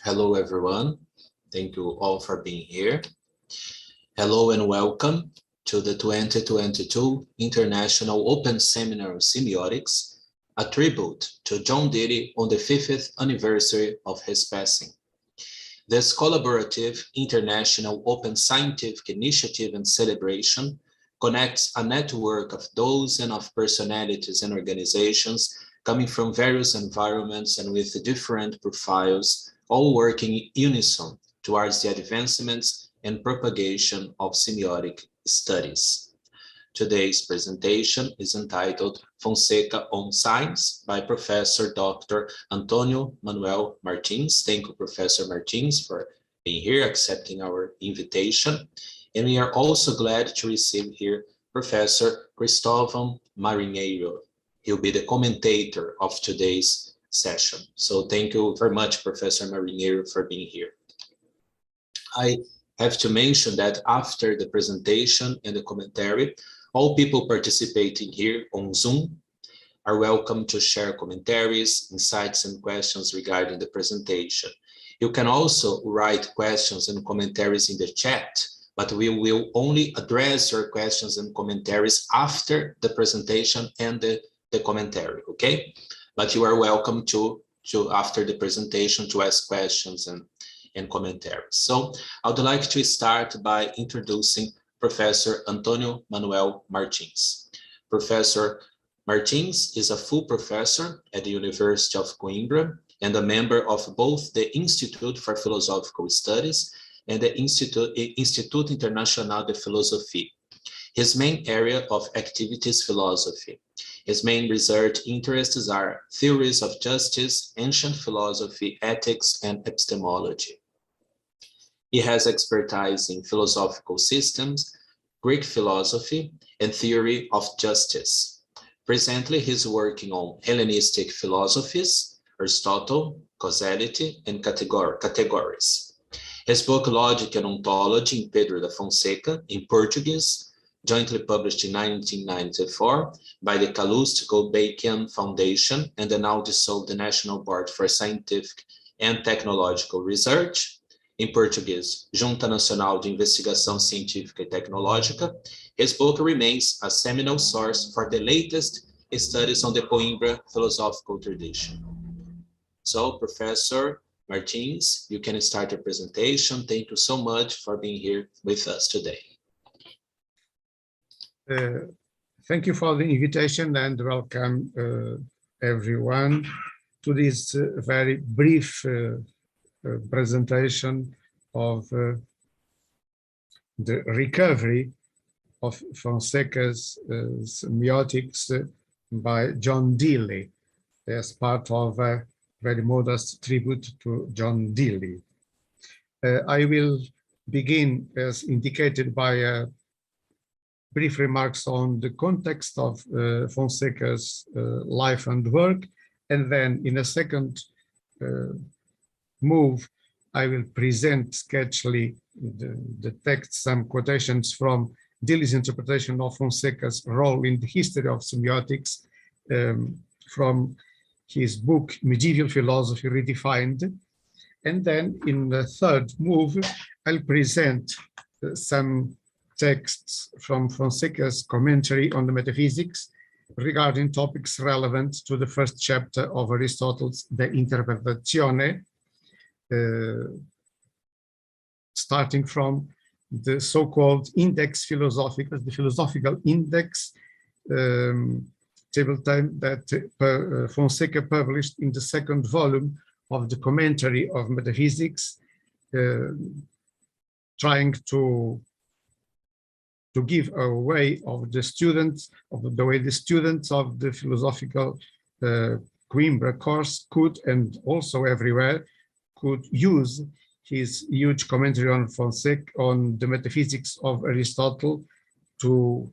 Hello, everyone. Thank you all for being here. Hello and welcome to the 2022 International Open Seminar on Semiotics, a tribute to John Deely on the 50th anniversary of his passing. This collaborative international open scientific initiative and celebration connects a network of those and of personalities and organizations coming from various environments and with different profiles, all working in unison towards the advancements and propagation of semiotic studies. Today's presentation is entitled Fonseca on Science by Professor Dr. António Manuel Martins. Thank you, Professor Martins, for being here, accepting our invitation. And we are also glad to receive here Professor Cristóvão Marinheiro. He'll be the commentator of today's session. So thank you very much, Professor Marinheiro, for being here. I have to mention that after the presentation and the commentary, all people participating here on Zoom are welcome to share commentaries, insights, and questions regarding the presentation. You can also write questions and commentaries in the chat, but we will only address your questions and commentaries after the presentation and the commentary, okay? But you are welcome to after the presentation to ask questions and commentaries. So I would like to start by introducing Professor António Manuel Martins. Professor Martins is a full professor at the University of Coimbra and a member of both the Institute for Philosophical Studies and the Institut International de Philosophie. His main area of activity is philosophy. His main research interests are theories of justice, ancient philosophy, ethics, and epistemology. He has expertise in philosophical systems, Greek philosophy, and theory of justice. Presently, he's working on Hellenistic philosophies, Aristotle, causality, and categories. His book Logic and Ontology in Pedro da Fonseca, in Portuguese, jointly published in 1994 by the Calouste-Gulbenkian Foundation and the now dissolved National Board for Scientific and Technological Research, in Portuguese, Junta Nacional de Investigação Científica e Tecnológica. His book remains a seminal source for the latest studies on the Coimbra philosophical tradition. So, Professor Martins, you can start your presentation. Thank you so much for being here with us today. Thank you for the invitation and welcome everyone to this very brief presentation of the recovery of Fonseca's Semiotics by John Deely as part of a very modest tribute to John Deely. I will begin as indicated by brief remarks on the context of Fonseca's life and work, and then in a second move, I will present sketchily the text, some quotations from Deely's interpretation of Fonseca's role in the history of semiotics from his book Medieval Philosophy Redefined. And then in the third move, I'll present some texts from Fonseca's commentary on the metaphysics regarding topics relevant to the first chapter of Aristotle's De Interpretatione, starting from the so-called Index Philosophicus, the philosophical index table time that Fonseca published in the second volume of the commentary of metaphysics, trying to give a way of the students, of the way the students of the philosophical Coimbra course could, and also everywhere, could use his huge commentary on Fonseca, on the metaphysics of Aristotle, to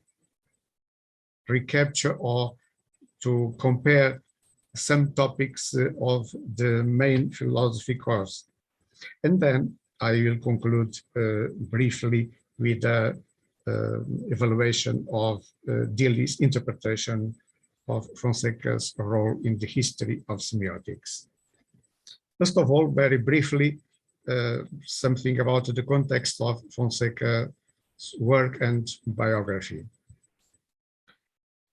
recapture or to compare some topics of the main philosophy course. And then I will conclude briefly with the evaluation of Deely's interpretation of Fonseca's role in the history of semiotics. First of all, very briefly, something about the context of Fonseca's work and biography.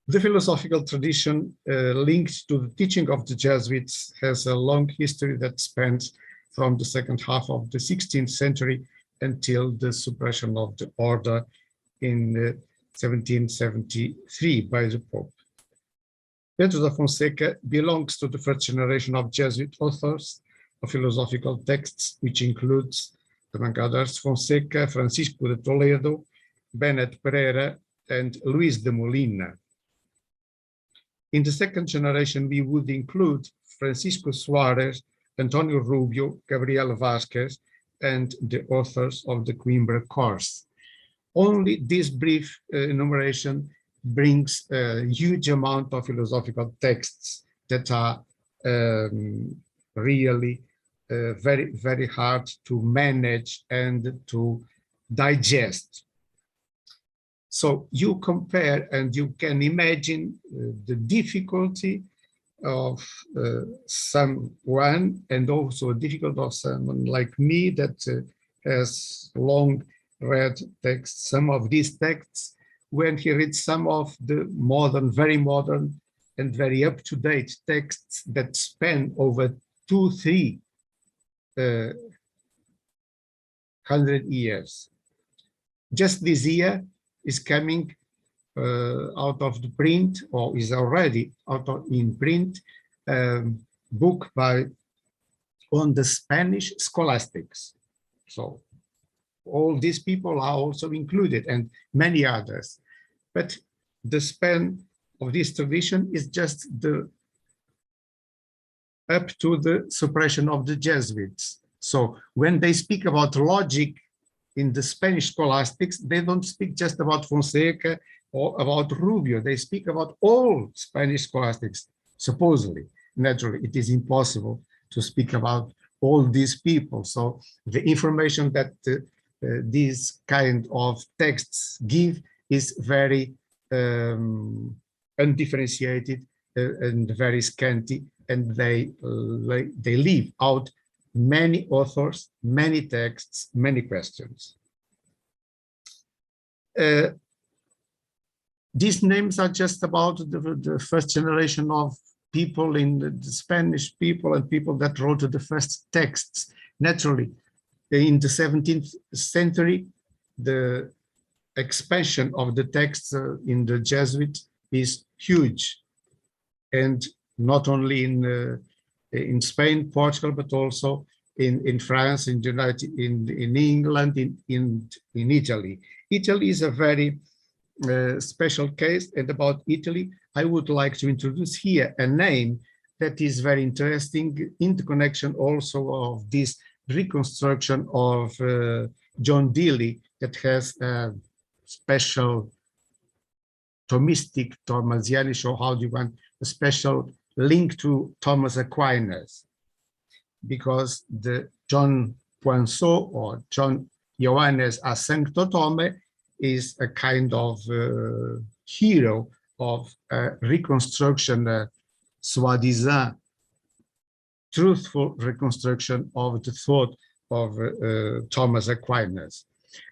The philosophical tradition linked to the teaching of the Jesuits has a long history that spans from the second half of the 16th century until the suppression of the order in 1773 by the Pope. Pedro da Fonseca belongs to the first generation of Jesuit authors of philosophical texts, which includes, among others, Fonseca, Francisco de Toledo, Benet Pereira, and Luis de Molina. In the second generation, we would include Francisco Suarez, Antonio Rubio, Gabriel Vázquez, and the authors of the Coimbra course. Only this brief enumeration brings a huge amount of philosophical texts that are really very, very hard to manage and to digest. So you compare and you can imagine the difficulty of someone, and also difficult of someone like me that has long read texts, some of these texts, when he reads some of the modern, very modern and very up-to-date texts that span over 200-300 years. Just this year is coming out of the print, or is already out of in print, book on the Spanish scholastics. So all these people are also included, and many others. But the span of this tradition is just up to the suppression of the Jesuits. So when they speak about logic in the Spanish scholastics, they don't speak just about Fonseca or about Rubio. They speak about all Spanish scholastics, supposedly. Naturally, it is impossible to speak about all these people. So the information that these kind of texts give is very undifferentiated and very scanty, and they leave out many authors, many texts, many questions. These names are just about the first generation of people in the Spanish people and people that wrote the first texts. Naturally, in the 17th century, the expansion of the texts in the Jesuit is huge, and not only in Spain, Portugal, but also in France, in England, in Italy. Italy is a very special case, and about Italy, I would like to introduce here a name that is very interesting in the connection also of this reconstruction of John Deely, that has a special Thomistic, Thomasianish, or how do you want, a special link to Thomas Aquinas, because the John Poinçot or John Johannes a Sancto Tome is a kind of hero of reconstruction, soi-disant, truthful reconstruction of the thought of Thomas Aquinas.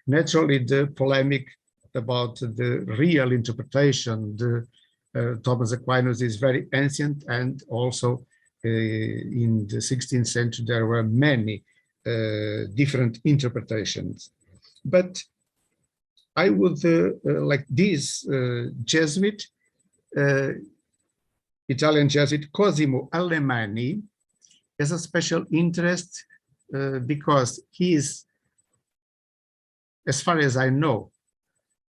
Naturally, the polemic about the real interpretation, Thomas Aquinas is very ancient, and also in the 16th century there were many different interpretations. But I would like this Jesuit, Italian Jesuit Cosimo Alemanni, has a special interest because he is, as far as I know,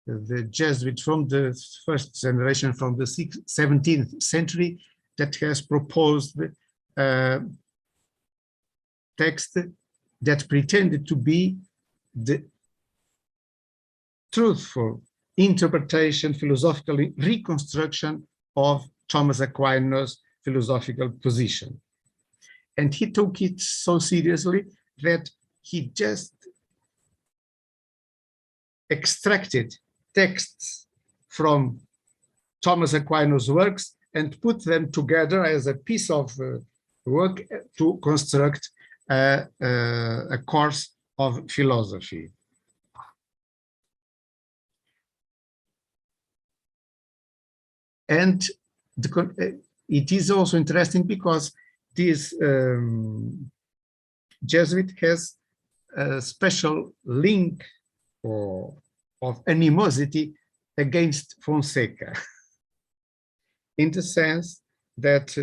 the Jesuit from the first generation, from the 17th century, that has proposed text that pretended to be the truthful interpretation, philosophical reconstruction of Thomas Aquinas' philosophical position. And he took it so seriously that he just extracted texts from Thomas Aquinas' works and put them together as a piece of work to construct a course of philosophy. And it is also interesting because this Jesuit has a special link of animosity against Fonseca, in the sense that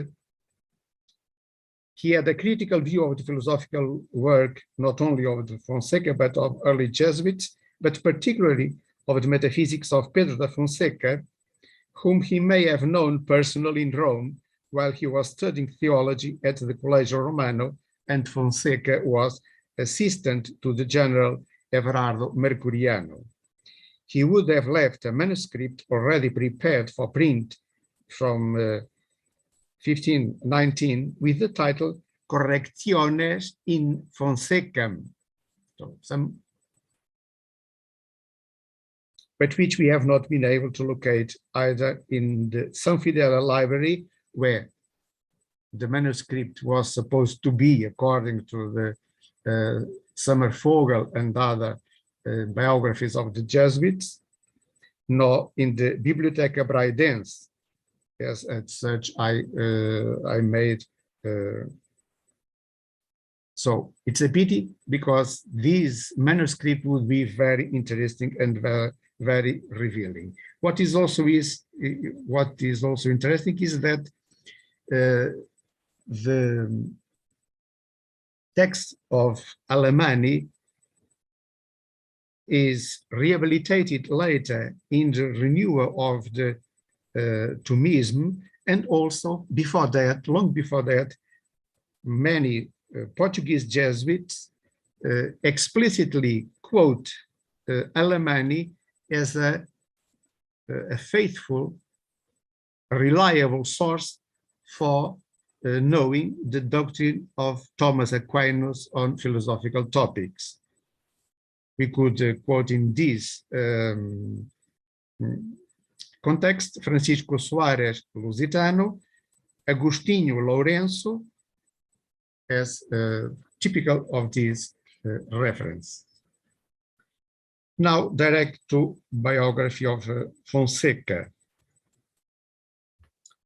he had a critical view of the philosophical work, not only of the Fonseca, but of early Jesuits, but particularly of the metaphysics of Pedro da Fonseca, whom he may have known personally in Rome while he was studying theology at the Collegio Romano, and Fonseca was assistant to the general Everardo Mercuriano. He would have left a manuscript already prepared for print from 1519 with the title Correctiones in Fonsecam, but which we have not been able to locate either in the San Fidele library, where the manuscript was supposed to be, according to the Sommervogel and other biographies of the Jesuits, nor in the Bibliotheca Braidense, as such I made. So it's a pity, because this manuscript would be very interesting and very revealing. What is also interesting is that the text of Alemanni is rehabilitated later in the renewal of the Thomism, and also before that, long before that, many Portuguese Jesuits explicitly quote Alemanni as a faithful, reliable source for knowing the doctrine of Thomas Aquinas on philosophical topics. We could quote in this context Francisco Soares Lusitano, Agostinho Lourenço, as typical of this reference. Now, direct to biography of Fonseca.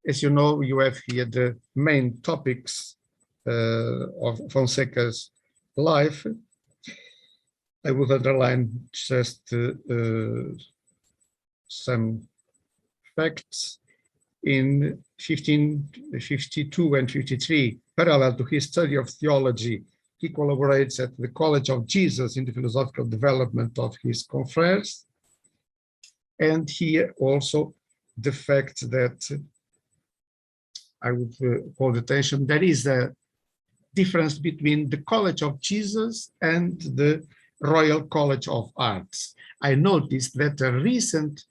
As you know, you have here the main topics of Fonseca's life. I would underline just some facts. In 1552 and 53, parallel to his study of theology, he collaborates at the College of Jesus in the philosophical development of his confreres. And here also the fact that I would call attention, there is a difference between the College of Jesus and the Royal College of Arts. I noticed that a recent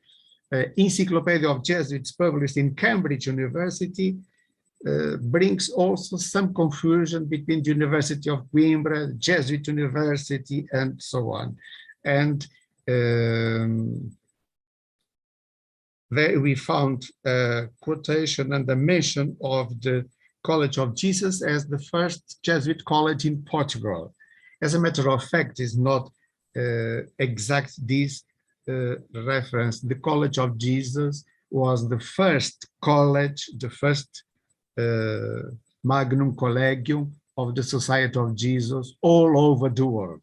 Encyclopedia of Jesuits published in Cambridge University brings also some confusion between the University of Coimbra, Jesuit University, and so on. And there we found a quotation and a mention of the College of Jesus as the first Jesuit college in Portugal. As a matter of fact, is not exact this reference. The College of Jesus was the first college, the first Magnum Collegium of the Society of Jesus all over the world.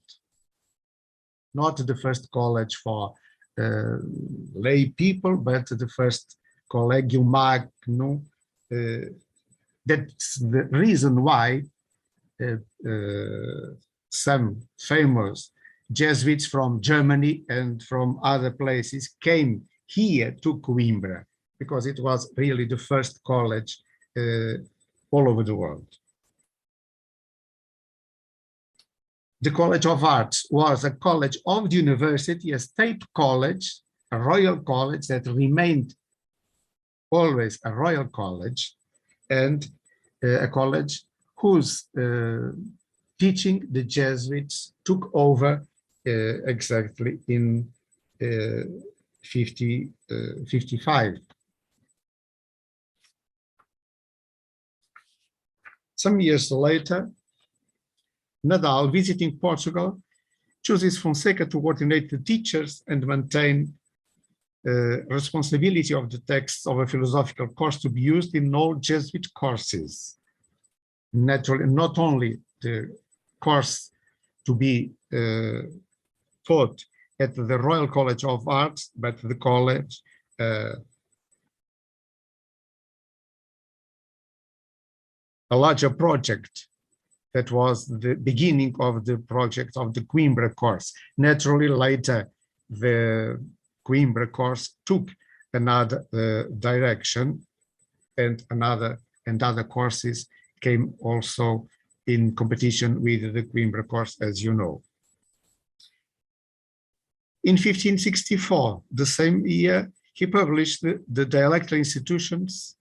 Not the first college for lay people, but the first Collegium Magnum. That's the reason why some famous Jesuits from Germany and from other places came here to Coimbra, because it was really the first college all over the world. The College of Arts was a college of the university, a state college, a royal college that remained always a royal college, and a college whose teaching the Jesuits took over exactly in 55. Some years later, Nadal, visiting Portugal, chooses Fonseca to coordinate the teachers and maintain responsibility of the texts of a philosophical course to be used in all Jesuit courses. Naturally, not only the course to be taught at the Royal College of Arts, but the college a larger project that was the beginning of the project of the Coimbra course. Naturally, later, the Coimbra course took another direction, and other courses came also in competition with the Coimbra course, as you know. In 1564, the same year, he published the Dialectal Institutions.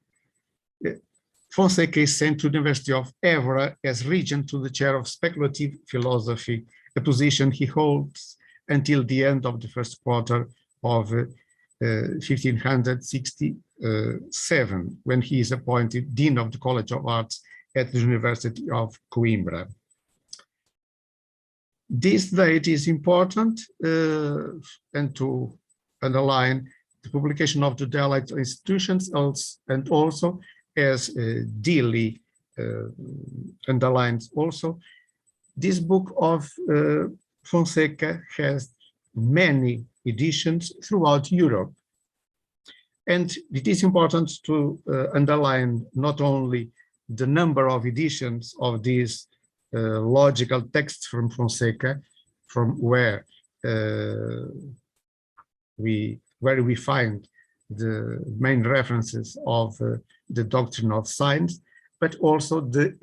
Fonseca is sent to the University of Évora as regent to the chair of speculative philosophy, a position he holds until the end of the first quarter of 1567, when he is appointed Dean of the College of Arts at the University of Coimbra. This date is important, and to underline the publication of the Dialectal Institutions, and also as Deely underlines also, this book of Fonseca has many editions throughout Europe. And it is important to underline not only the number of editions of these logical texts from Fonseca, from where we find the main references of the doctrine of science, but also the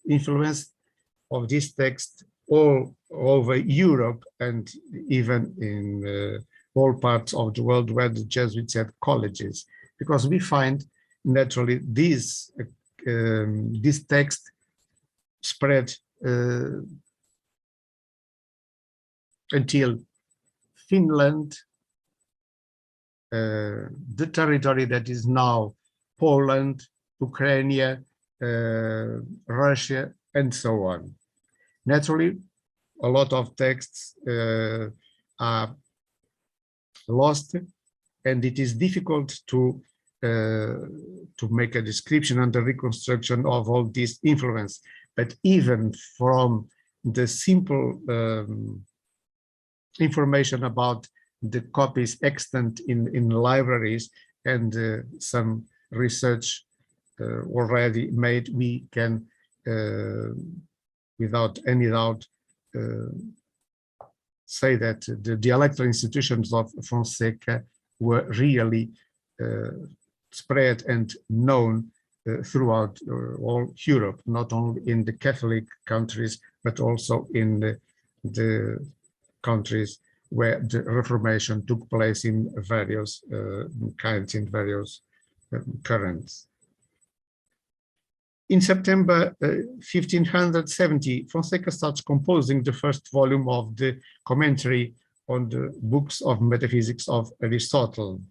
influence of this text all over Europe and even in all parts of the world where the Jesuits had colleges, because we find naturally this text spread until Finland, the territory that is now Poland, Ukraine, Russia, and so on. Naturally, a lot of texts are lost, and it is difficult to make a description and a reconstruction of all this influence. But even from the simple information about the copies extant in libraries and some research already made, we can, without any doubt, say that the dialectal institutions of Fonseca were really spread and known throughout all Europe, not only in the Catholic countries, but also in the countries where the Reformation took place in various kinds, in various currents. In September 1570, Fonseca starts composing the first volume of the commentary on the books of metaphysics of Aristotle.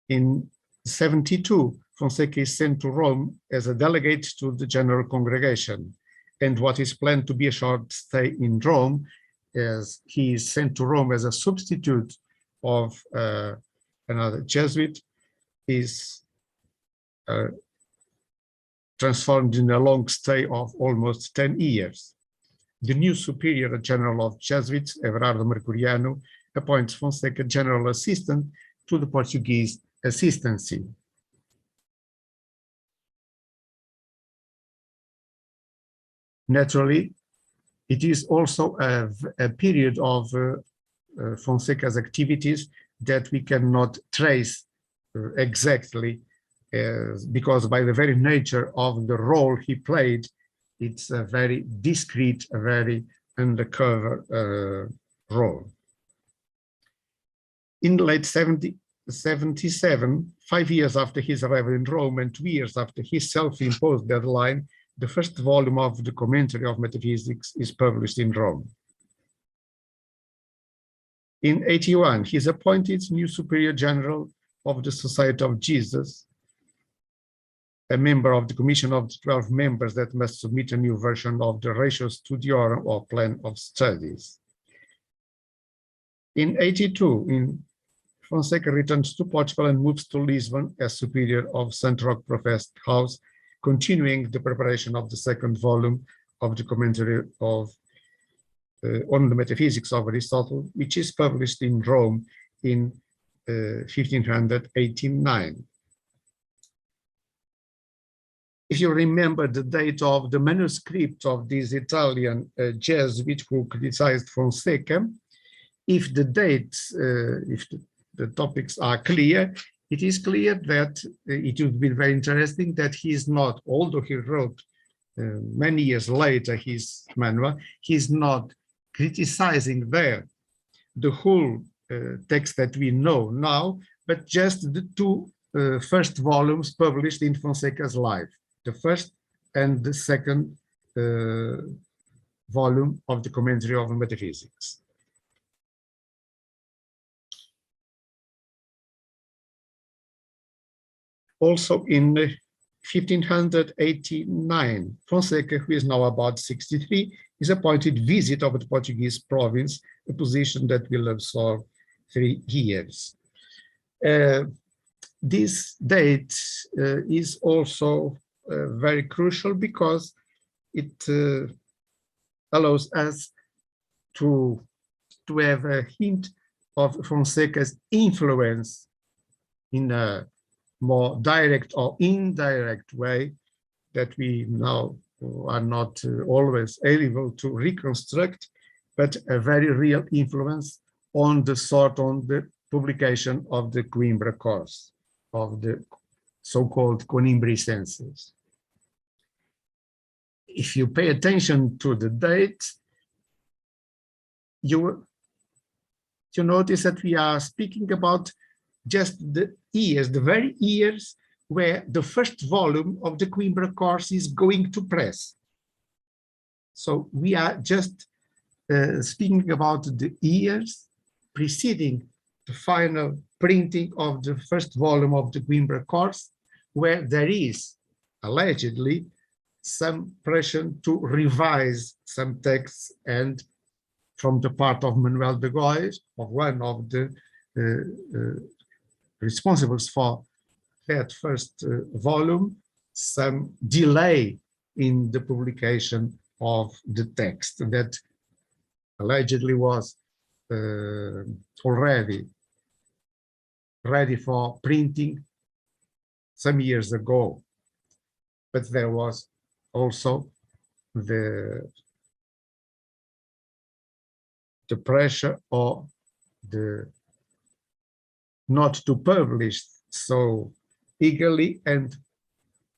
In 72, Fonseca is sent to Rome as a delegate to the General Congregation, and what is planned to be a short stay in Rome, as he is sent to Rome as a substitute of another Jesuit, is transformed in a long stay of almost 10 years. The new Superior General of Jesuits, Everardo Mercuriano, appoints Fonseca General Assistant to the Portuguese Assistancy. Naturally, it is also a period of Fonseca's activities that we cannot trace exactly, because by the very nature of the role he played, it's a very discreet, a very undercover role. In late 77, 5 years after his arrival in Rome and 2 years after his self-imposed deadline, the first volume of the Commentary of Metaphysics is published in Rome. In 81, he is appointed new Superior General of the Society of Jesus, a member of the commission of the 12 members that must submit a new version of the Ratio Studiorum or plan of studies. In 82, Fonseca returns to Portugal and moves to Lisbon as superior of St. Roque Professed House, continuing the preparation of the second volume of the commentary of on the metaphysics of Aristotle, which is published in Rome in 1589. If you remember the date of the manuscript of this Italian Jesuit who criticized Fonseca, if the dates, if the topics are clear, it is clear that it would be very interesting that he is not, although he wrote many years later his manual, he is not criticizing there the whole text that we know now, but just the two first volumes published in Fonseca's life, the first and the second volume of the Commentary of Metaphysics. Also in 1589, Fonseca, who is now about 63, is appointed visit of the Portuguese province, a position that will absorb 3 years. This date is also very crucial because it allows us to have a hint of Fonseca's influence in a more direct or indirect way that we now are not always able to reconstruct, but a very real influence on the publication of the Coimbra course, of the so-called Coimbricenses. If you pay attention to the date, you notice that we are speaking about just the years, the very years where the first volume of the Coimbra course is going to press. So we are just speaking about the years preceding the final printing of the first volume of the Coimbra course, where there is allegedly some pressure to revise some texts, and from the part of Manuel de Góis, of one of the responsibles for that first volume, some delay in the publication of the text that allegedly was already ready for printing some years ago. But there was also the pressure or the not to publish so eagerly and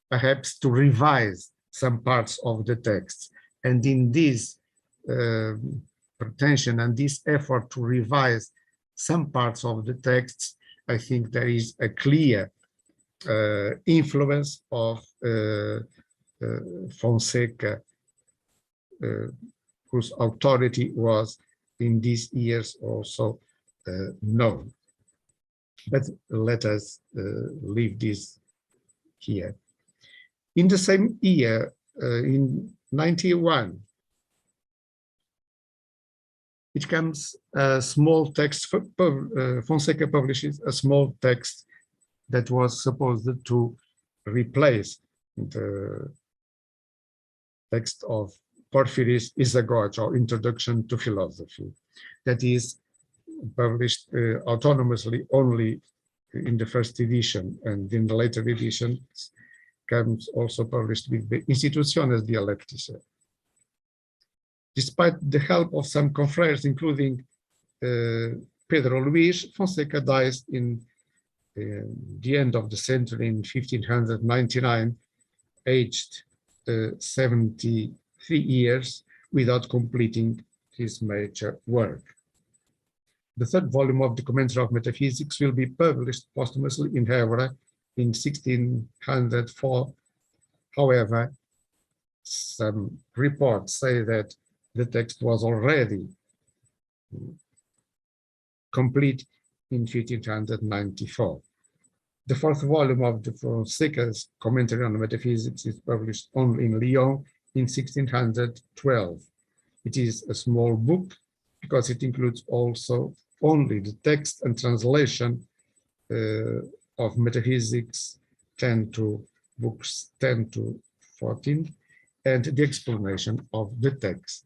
perhaps to revise some parts of the text. And in this pretension and this effort to revise some parts of the texts, I think there is a clear influence of Fonseca, whose authority was in these years also known. But let us leave this here. In the same year, in 91, it comes a small text, Fonseca publishes a small text that was supposed to replace the text of Porphyry's Isagoge, or Introduction to Philosophy, that is published autonomously only in the first edition, and in the later editions comes also published with the Institutiones Dialecticae. Despite the help of some confreres, including Pedro Luis, Fonseca dies in the end of the century in 1599, aged 73 years, without completing his major work. The third volume of the Commentary of Metaphysics will be published posthumously in Évora in 1604. However, some reports say that the text was already complete in 1594. The fourth volume of the Fonseca's Commentary on Metaphysics is published only in Lyon in 1612. It is a small book because it includes also only the text and translation of Metaphysics 10 to books 10 to 14 and the explanation of the text.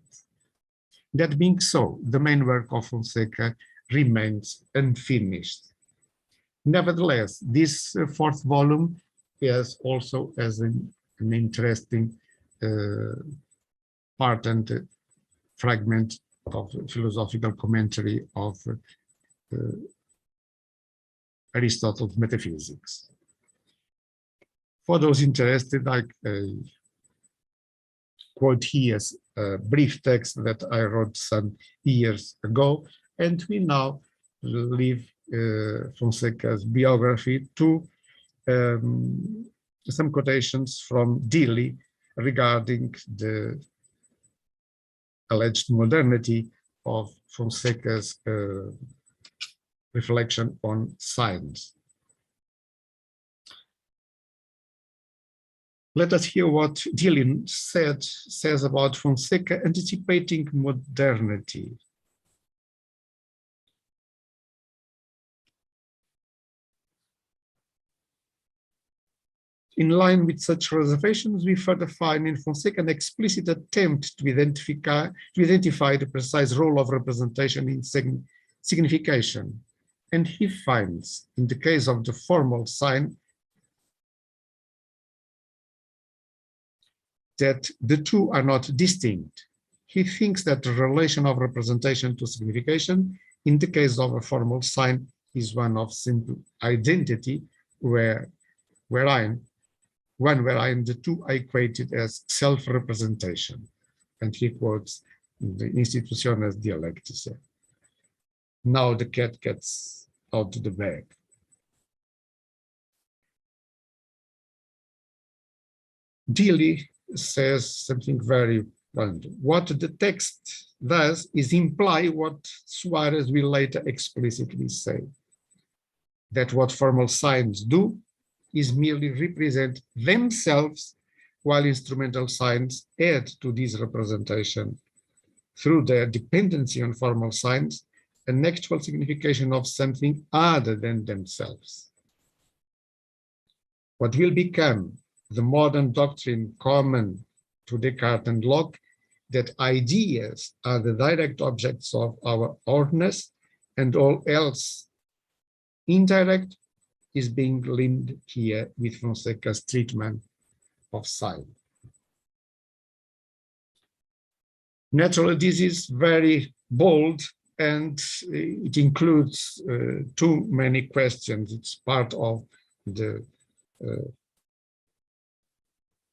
That being so, the main work of Fonseca remains unfinished. Nevertheless, this fourth volume is also as an interesting part and fragment of philosophical commentary of Aristotle's metaphysics. For those interested, I quote here a brief text that I wrote some years ago, and we now leave Fonseca's biography to some quotations from Deely regarding the alleged modernity of Fonseca's reflection on science. Let us hear what Deely says about Fonseca anticipating modernity. In line with such reservations, we further find in Fonseca an explicit attempt to identify the precise role of representation in signification. And he finds, in the case of the formal sign, that the two are not distinct. He thinks that the relation of representation to signification, in the case of a formal sign, is one of simple identity, wherein the two are equated as self-representation. And he quotes the Institutiones Dialecticae. Now the cat gets out of the bag. Deely says something very wonderful. What the text does is imply what Suarez will later explicitly say, that what formal signs do is merely represent themselves, while instrumental signs add to this representation through their dependency on formal signs an actual signification of something other than themselves. What will become the modern doctrine common to Descartes and Locke, that ideas are the direct objects of our awareness and all else indirect, is being linked here with Fonseca's treatment of sign. Naturally, this is very bold and it includes too many questions. It's part of the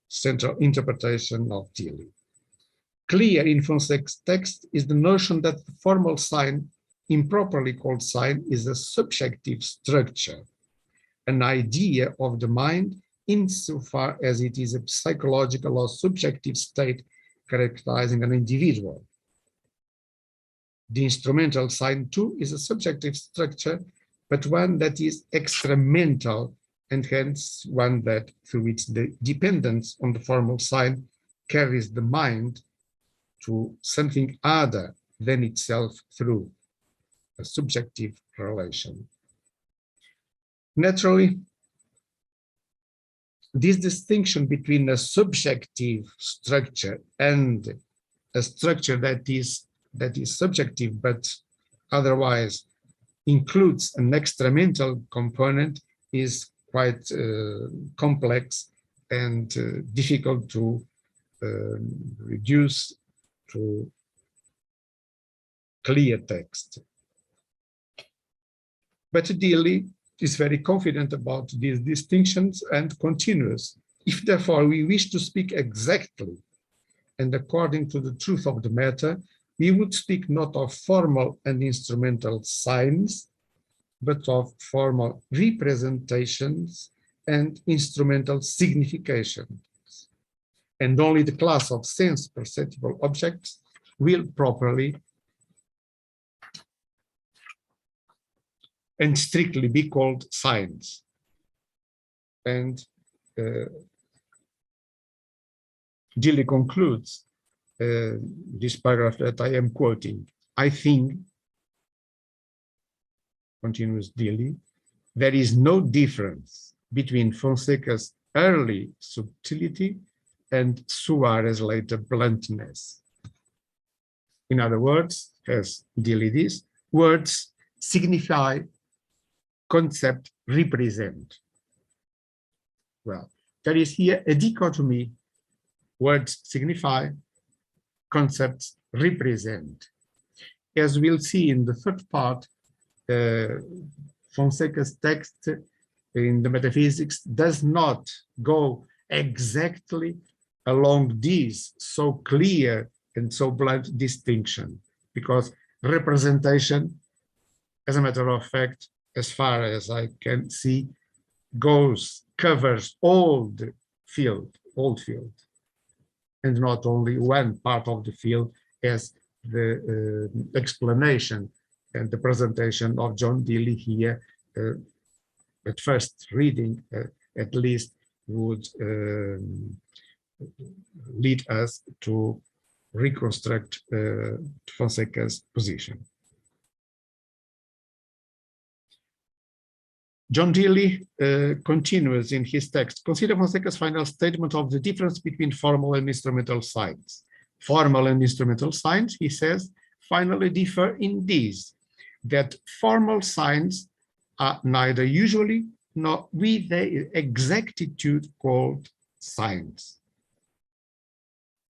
central interpretation of Deely. Clear in Fonseca's text is the notion that the formal sign, improperly called sign, is a subjective structure, an idea of the mind insofar as it is a psychological or subjective state characterizing an individual. The instrumental sign too is a subjective structure, but one that is extramental and hence one that through which the dependence on the formal sign carries the mind to something other than itself through a subjective relation. Naturally, this distinction between a subjective structure and a structure that is subjective but otherwise includes an extramental component is quite complex and difficult to reduce to clear text. But Deely is very confident about these distinctions and continues. If therefore we wish to speak exactly and according to the truth of the matter, we would speak not of formal and instrumental signs, but of formal representations and instrumental significations. And only the class of sense-perceptible objects will properly and strictly be called signs. And Deely concludes this paragraph that I am quoting. I think, continues Deely, there is no difference between Fonseca's early subtlety and Suarez's later bluntness. In other words, as Deely is, words signify, concept represent. Well, there is here a dichotomy. Words signify, concepts represent. As we'll see in the third part, Fonseca's text in the metaphysics does not go exactly along this so clear and so blunt distinction, because representation, as a matter of fact, as far as I can see, covers all the field, and not only one part of the field, as the explanation and the presentation of John Deely here, at first reading, at least, would lead us to reconstruct Fonseca's position. John Deely continues in his text. Consider Fonseca's final statement of the difference between formal and instrumental signs. Formal and instrumental signs, he says, finally differ in this, that formal signs are neither usually nor with the exactitude called signs.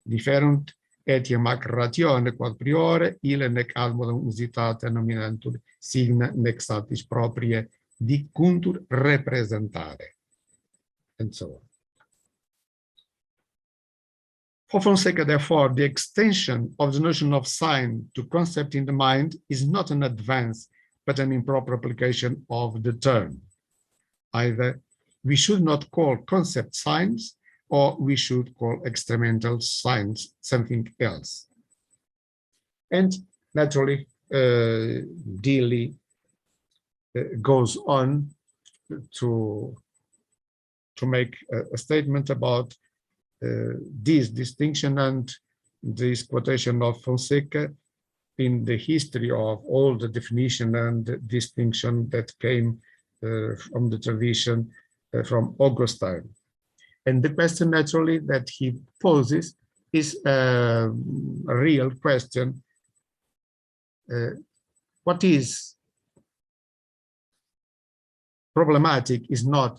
Differunt etiam ac ratione quod priore, ille nec ad modum usitate nominantur signa nec satis propriae dicuntur representare, and so on. For Fonseca, therefore, the extension of the notion of sign to concept in the mind is not an advance, but an improper application of the term. Either we should not call concept signs, or we should call experimental signs something else. And naturally, Deely goes on to make a statement about this distinction and this quotation of Fonseca in the history of all the definition and distinction that came from the tradition from Augustine. And the question naturally that he poses is a real question. What is problematic is not,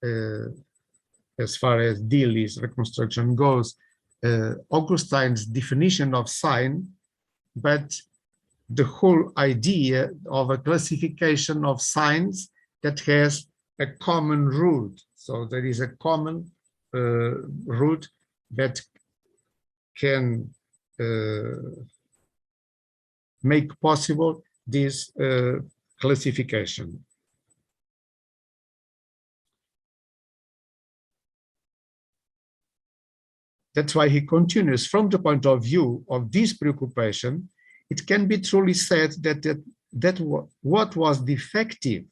as far as Deely's reconstruction goes, Augustine's definition of sign, but the whole idea of a classification of signs that has a common root. So there is a common root that can make possible this classification. That's why he continues, from the point of view of this preoccupation, it can be truly said that what was defective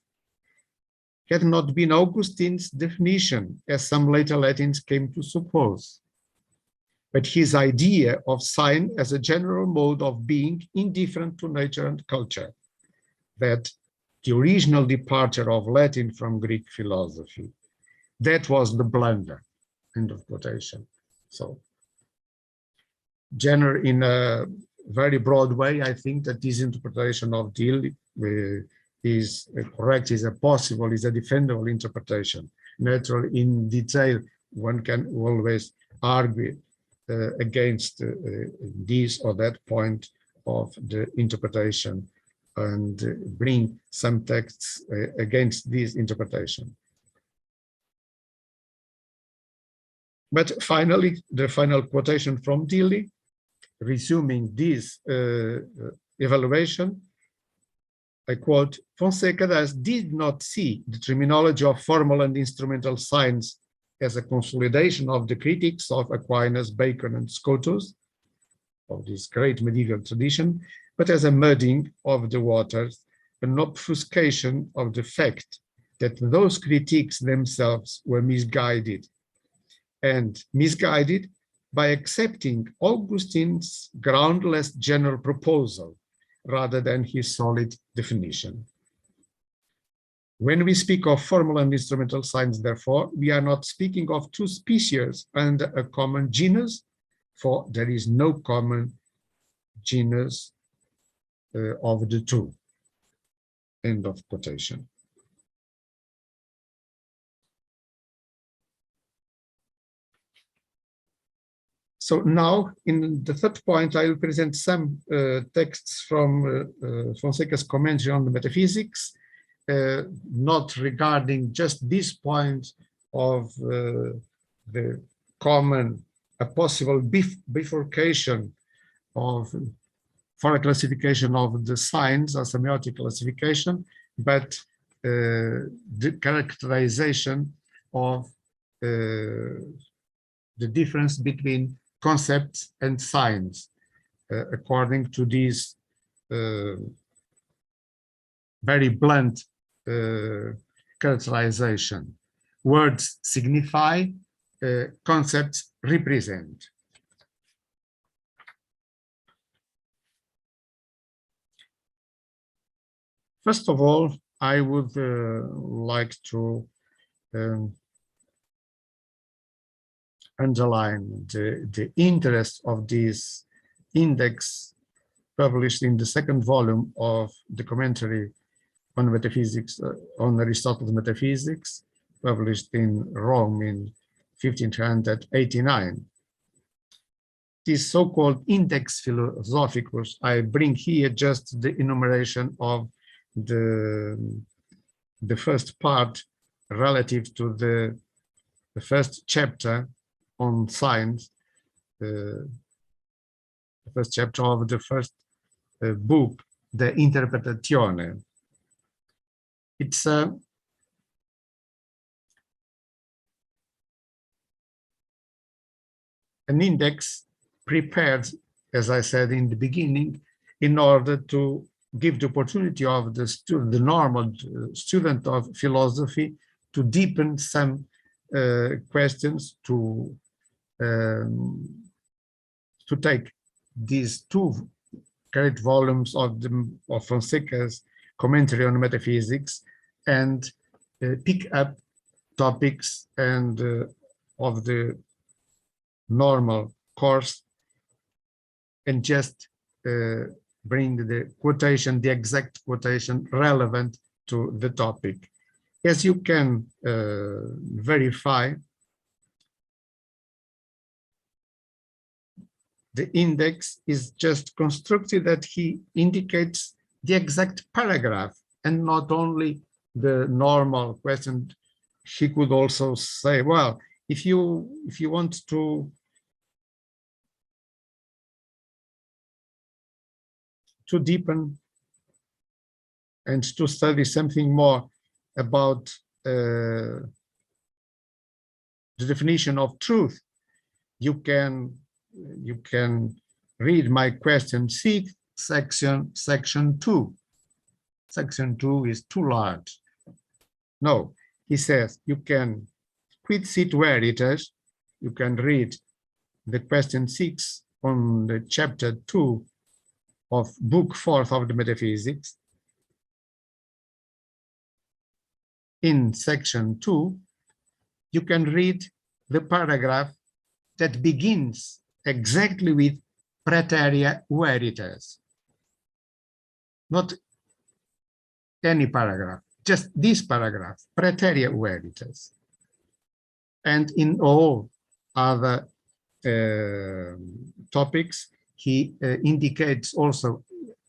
had not been Augustine's definition, as some later Latins came to suppose, but his idea of sign as a general mode of being indifferent to nature and culture, that the original departure of Latin from Greek philosophy, that was the blunder, end of quotation. So, in a very broad way, I think that this interpretation of Deely is correct, is a possible, is a defendable interpretation. Naturally, in detail, one can always argue against this or that point of the interpretation and bring some texts against this interpretation. But finally, the final quotation from Deely, resuming this evaluation, I quote, Fonseca thus did not see the terminology of formal and instrumental signs as a consolidation of the critics of Aquinas, Bacon, and Scotus, of this great medieval tradition, but as a muddying of the waters, an obfuscation of the fact that those critiques themselves were misguided, and misguided by accepting Augustine's groundless general proposal rather than his solid definition. When we speak of formal and instrumental signs, therefore, we are not speaking of two species under a common genus, for there is no common genus of the two. End of quotation. So now, in the third point, I will present some texts from Fonseca's commentary on the metaphysics, not regarding just this point of the common, a possible bifurcation of, for a classification of the signs, a semiotic classification, but the characterization of the difference between concepts and signs, according to this very blunt characterization. Words signify, concepts represent. First of all, I would like to underline the interest of this index published in the second volume of the commentary on metaphysics, on Aristotle's metaphysics, published in Rome in 1589. This so-called Index Philosophicus, I bring here just the enumeration of the first part relative to the first chapter on signs, the first chapter of the first book, the Interpretazione. It's an index prepared, as I said in the beginning, in order to give the opportunity of the normal student of philosophy to deepen some questions, to take these two great volumes of Fonseca's commentary on metaphysics and pick up topics and of the normal course and just bring the quotation, the exact quotation relevant to the topic. As you can verify, the index is just constructed that he indicates the exact paragraph and not only the normal question. He could also say, well, if you want to deepen and to study something more about the definition of truth, you can read my question 6, section 2. Section 2 is too large. No, he says you can quid sit veritas, you can read the question 6 on the chapter 2 of book 4 of the metaphysics. In section 2, you can read the paragraph that begins exactly with praeterea veritas. Not any paragraph, just this paragraph, praeterea veritas. And in all other topics, he indicates also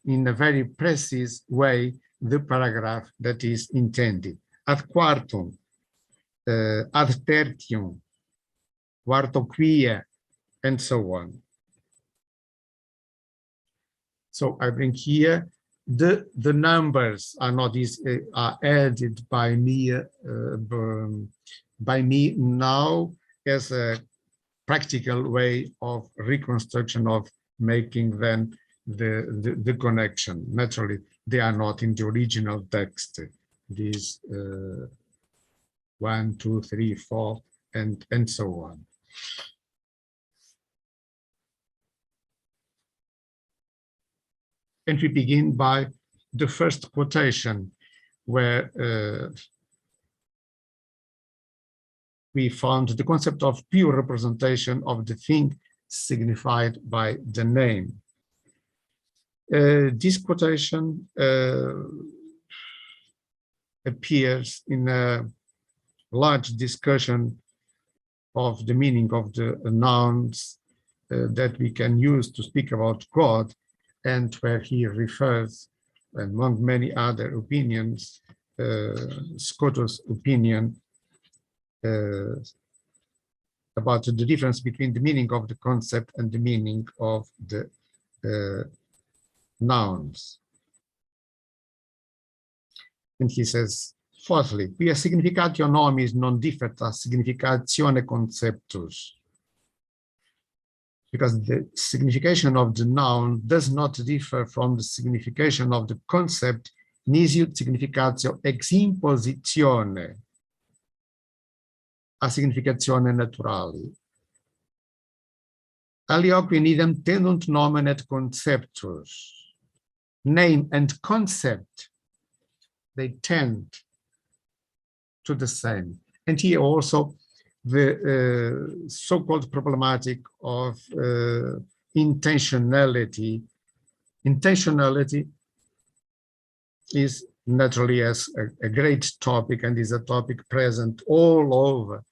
in a very precise way the paragraph that is intended. Ad quartum, ad tertium, quarto quia, and so on. So I bring here the numbers are not are added by me now as a practical way of reconstruction of making then the connection. Naturally, they are not in the original text. These 1, 2, 3, 4, and so on. And we begin by the first quotation, where we found the concept of pure representation of the thing signified by the name. This quotation appears in a large discussion of the meaning of the nouns that we can use to speak about God, and where he refers, among many other opinions, Scotus' opinion about the difference between the meaning of the concept and the meaning of the nouns. And he says, fourthly, quia significatio nomis non differt a significatione conceptus. Because the signification of the noun does not differ from the signification of the concept, nisiut significatio ex impositione a significatione naturali. Alioque nidem tendunt nomen et conceptus. Name and concept, they tend to the same. And here also the so-called problematic of intentionality. Intentionality is naturally as a great topic, and is a topic present all over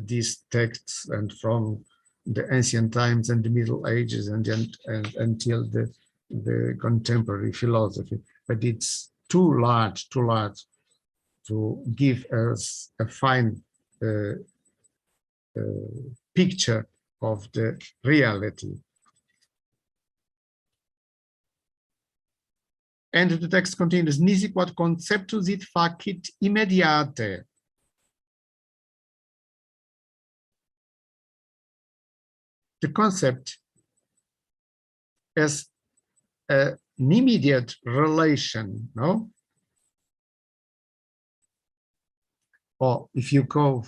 these texts, and from the ancient times and the Middle Ages and until the contemporary philosophy. But it's too large to give us a fine picture of the reality. And the text continues, nisi quod conceptus it facit immediate. The concept as an immediate relation, no? Or if you go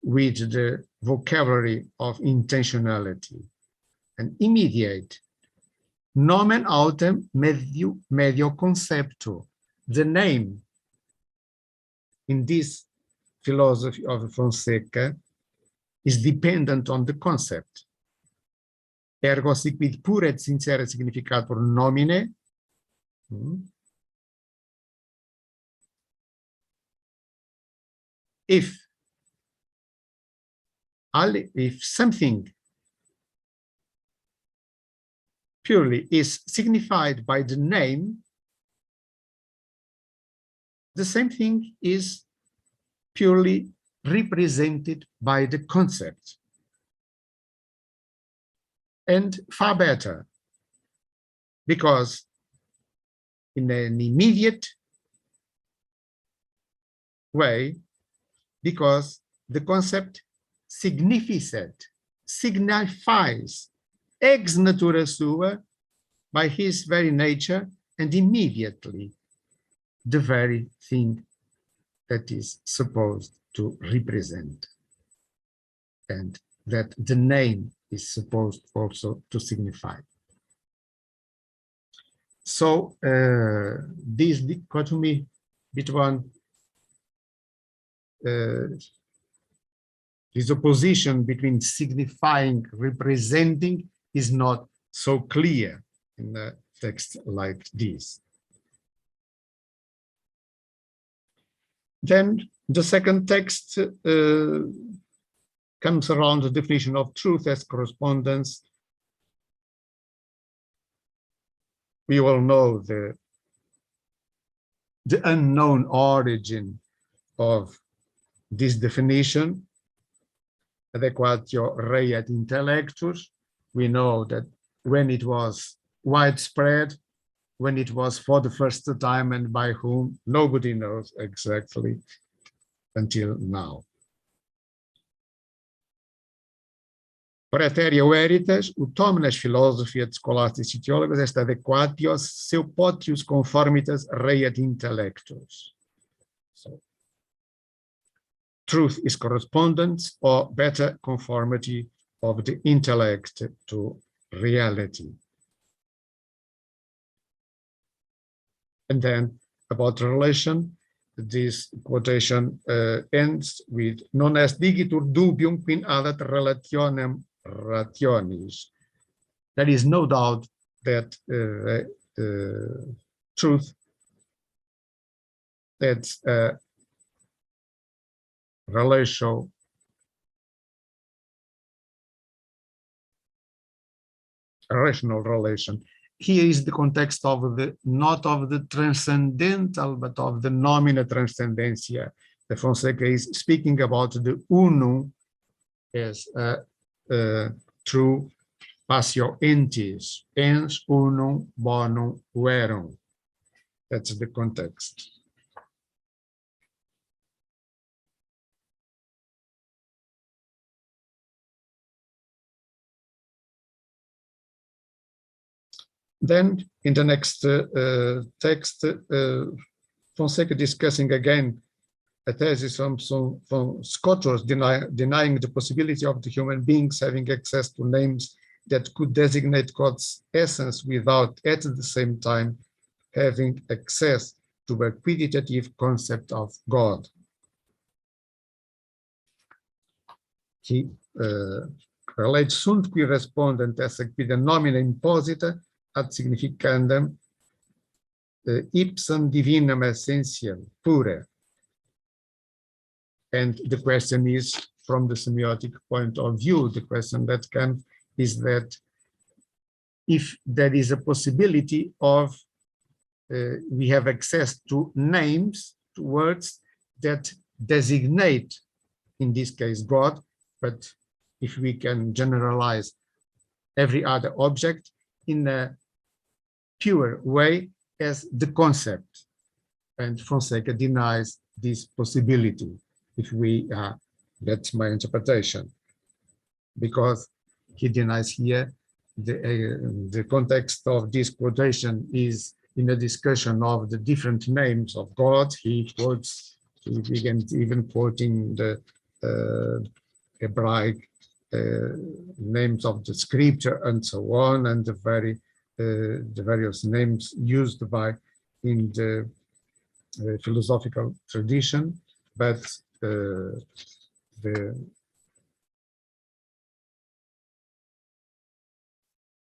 with the vocabulary of intentionality, an immediate, nomen autem medio conceptu. The name in this philosophy of Fonseca is dependent on the concept. Ergo siquid pure et sincere significator nomine, if something purely is signified by the name, the same thing is purely represented by the concept. And far better, because in an immediate way, because the concept signifies ex natura sua, by his very nature, and immediately the very thing that is supposed to represent, and that the name is supposed also to signify. So this dichotomy between this opposition between signifying, representing is not so clear in a text like this. Then the second text comes around the definition of truth as correspondence. We all know the unknown origin of this definition, adequatio rei et intellectus. We know that when it was widespread, when it was for the first time, and by whom, nobody knows exactly until now. Praeterio veritas, ut omnes philosophi et scholastici theologos est adequatios seu potius conformitas rei et intellectus. So, truth is correspondence or better conformity of the intellect to reality. And then about relation, this quotation ends with non est digitur dubium quin adat relationem rationis. There is no doubt that truth, that's a rational relation. Here is the context of the, not of the transcendental, but of the nomina transcendentia. The Fonseca is speaking about the unum as a true passio entis, ens unum bonum verum. That's the context. Then in the next text, Fonseca discussing again a thesis from Scotus denying the possibility of the human beings having access to names that could designate God's essence without at the same time having access to a quantitative concept of God. He relates sunt qui respondent esse quid nomina imposita ad significandum ipsum divinum essentiam pure. And the question is, from the semiotic point of view, the question that comes is that if there is a possibility of we have access to names, to words that designate, in this case, God, but if we can generalize every other object in a pure way as the concept. And Fonseca denies this possibility. If we, that's my interpretation, because he denies here the context of this quotation is in a discussion of the different names of God. He quotes, he begins even quoting the Hebraic names of the scripture and so on, and the various names used by in the philosophical tradition, but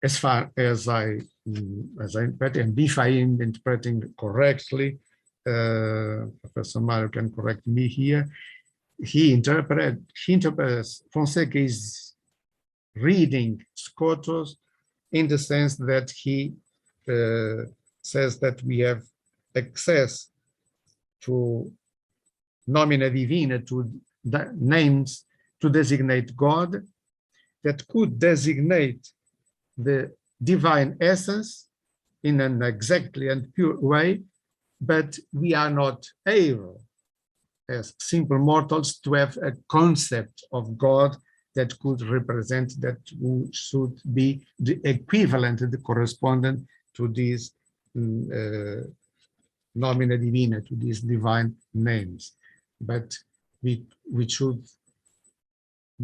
as far as I interpret, and if I am interpreting correctly, Professor Mario can correct me here. He interprets Fonseca is reading Scotus in the sense that he says that we have access to nomina divina, to the names to designate God, that could designate the divine essence in an exactly and pure way, but we are not able, as simple mortals, to have a concept of God that could represent, that should be the equivalent, the correspondent to these nomina divina, to these divine names. But we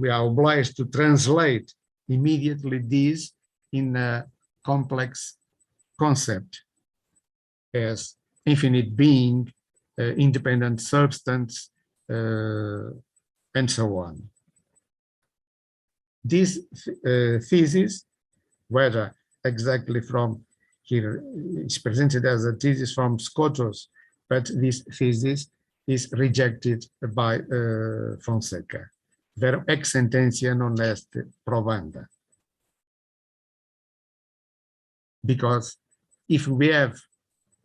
are obliged to translate immediately these in a complex concept as infinite being, independent substance, and so on. This thesis, whether exactly from here, it's presented as a thesis from Scotus, but this thesis is rejected by Fonseca. Verum ex sententia non est probanda. Because if we have,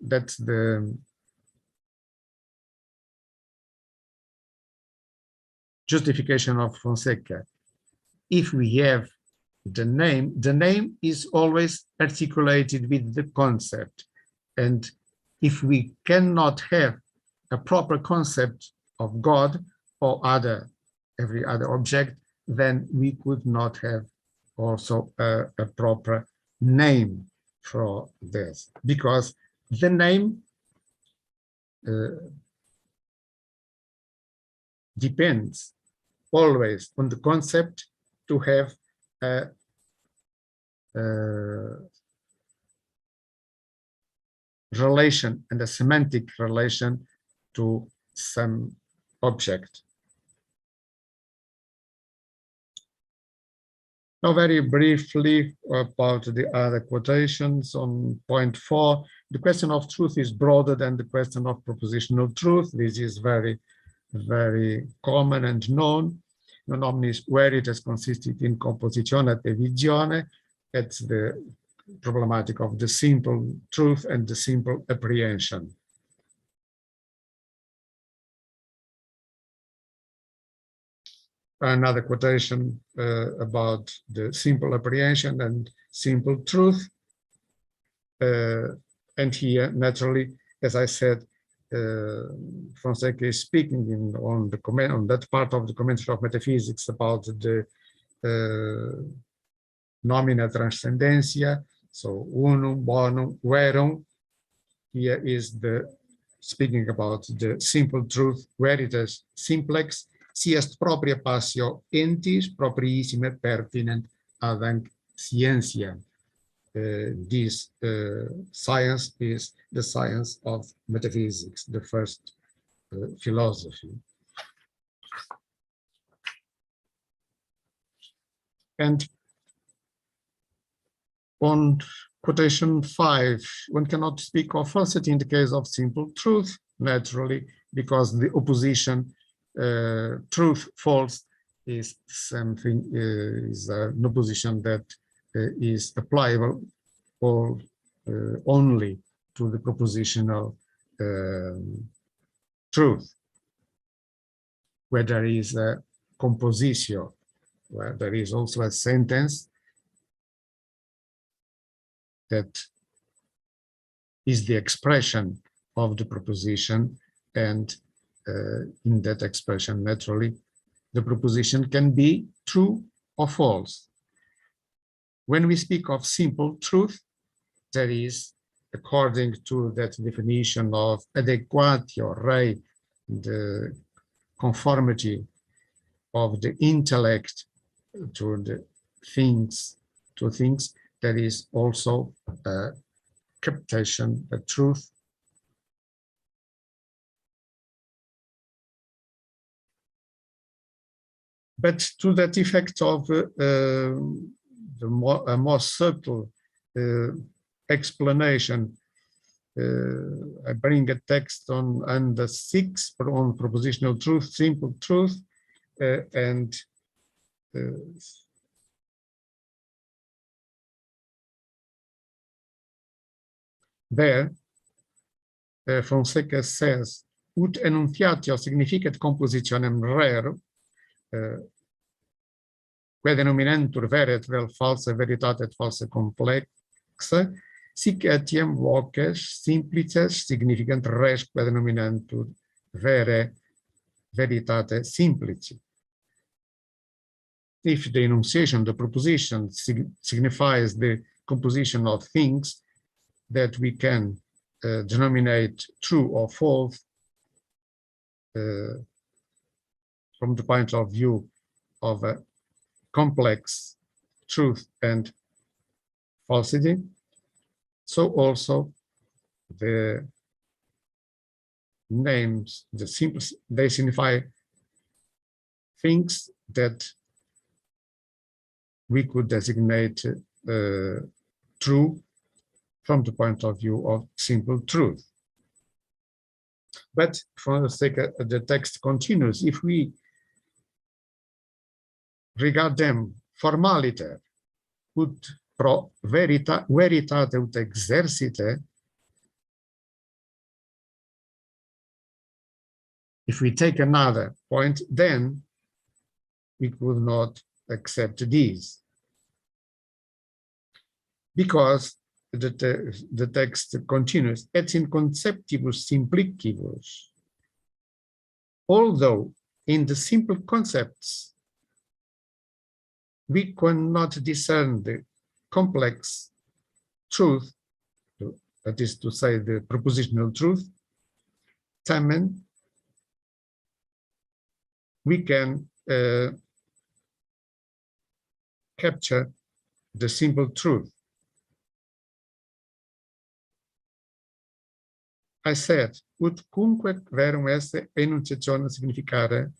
that's the justification of Fonseca, if we have the name is always articulated with the concept. And if we cannot have a proper concept of God or every other object, then we could not have also a proper name for this, because the name depends always on the concept to have a relation and a semantic relation to some object. Now, very briefly about the other quotations on point 4, the question of truth is broader than the question of propositional truth. This is very, very common and known. Non omnis veritas consistit in compositione et visione. It's the problematic of the simple truth and the simple apprehension. Another quotation about the simple apprehension and simple truth. And here, naturally, as I said, Fonseca is speaking on that part of the commentary of metaphysics about the nomina transcendentia, so unum, bonum, verum. Here is the speaking about the simple truth, veritas simplex, si est propria passio entis propriissime pertinent ad scientia. This science is the science of metaphysics, the first philosophy. And on quotation 5, one cannot speak of falsity in the case of simple truth, naturally, because the opposition truth, false is something, is an opposition that is applicable or only to the propositional truth, where there is a compositio, where there is also a sentence that is the expression of the proposition, and in that expression, naturally, the proposition can be true or false. When we speak of simple truth, there is, according to that definition of adequatio rei, the conformity of the intellect to the things, there is also a captation, a truth. But to that effect of a more subtle explanation, I bring a text on under 6 on propositional truth, simple truth, and there Fonseca says, ut enunciatio significat compositionem raro, quae denominantur vera et vel falsa veritate et falsa complexa, sic etiam voces simplices significant res quae denominantur vere veritate simplici. If the enunciation, the proposition signifies the composition of things that we can denominate true or false from the point of view of a complex truth and falsity, so also the names, they signify things that we could designate true from the point of view of simple truth. But for the sake of the text continues, if we regard them formaliter, ut pro veritate ut exercite, if we take another point, then we could not accept these. Because the text continues, et in conceptibus simplicibus, although in the simple concepts we cannot discern the complex truth, that is to say, the propositional truth, tamen we can capture the simple truth. I said, ut cumque verum esse enunciationem significare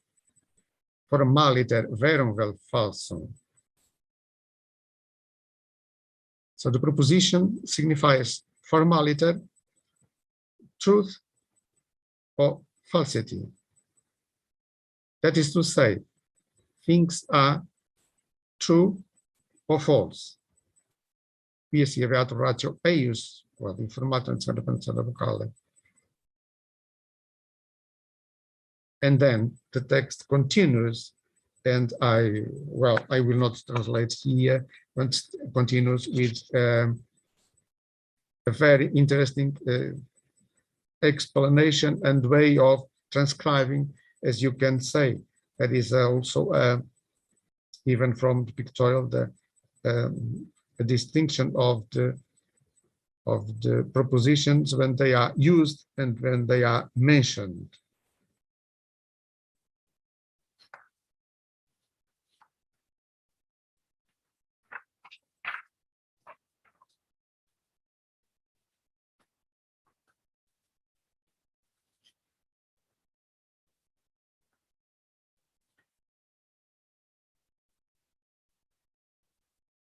formaliter verum vel falsum. So the proposition signifies formaliter, truth or falsity. That is to say, things are true or false. Qui si aviato ratio eius, quod informato in certa pensata vocale. And then the text continues, and I will not translate here, but continues with a very interesting explanation and way of transcribing, as you can say. That is also, even from the pictorial, a distinction of the prepositions when they are used and when they are mentioned.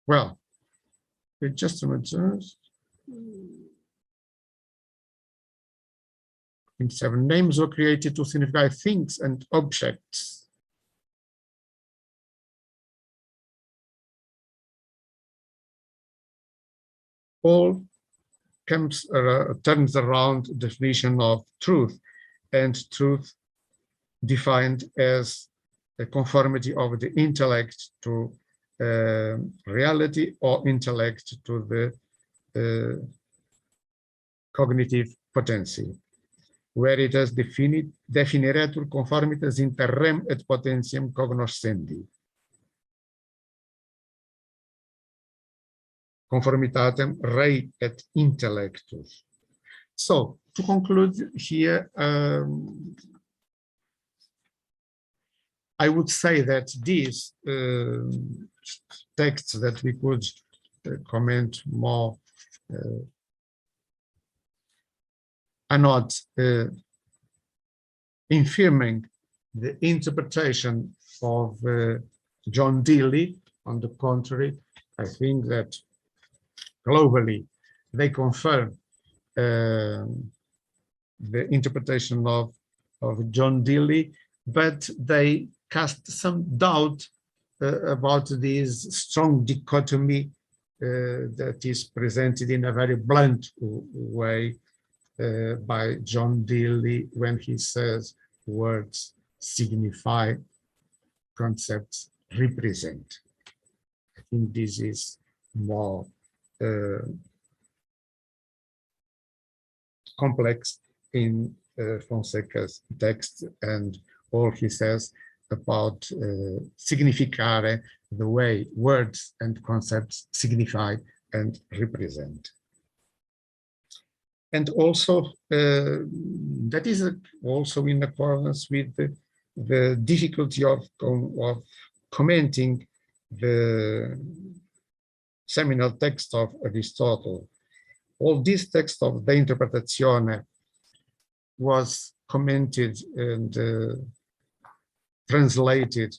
Well, just a minute. Seven names were created to signify things and objects. All turns around the definition of truth, and truth defined as a conformity of the intellect to reality or intellect to the cognitive potency, where it is definiretur conformitas inter rem et potentiam cognoscendi. Conformitatem rei et intellectus. So, to conclude here, I would say that these texts that we could comment more are not infirming the interpretation of John Deely. On the contrary, I think that globally they confirm the interpretation of John Deely, but they cast some doubt about this strong dichotomy that is presented in a very blunt way by John Deely when he says words signify, concepts represent. I think this is more complex in Fonseca's text, and all he says about significare, the way words and concepts signify and represent. And also, that is also in accordance with the difficulty of commenting the seminal text of Aristotle. All this text of De Interpretatione was commented and translated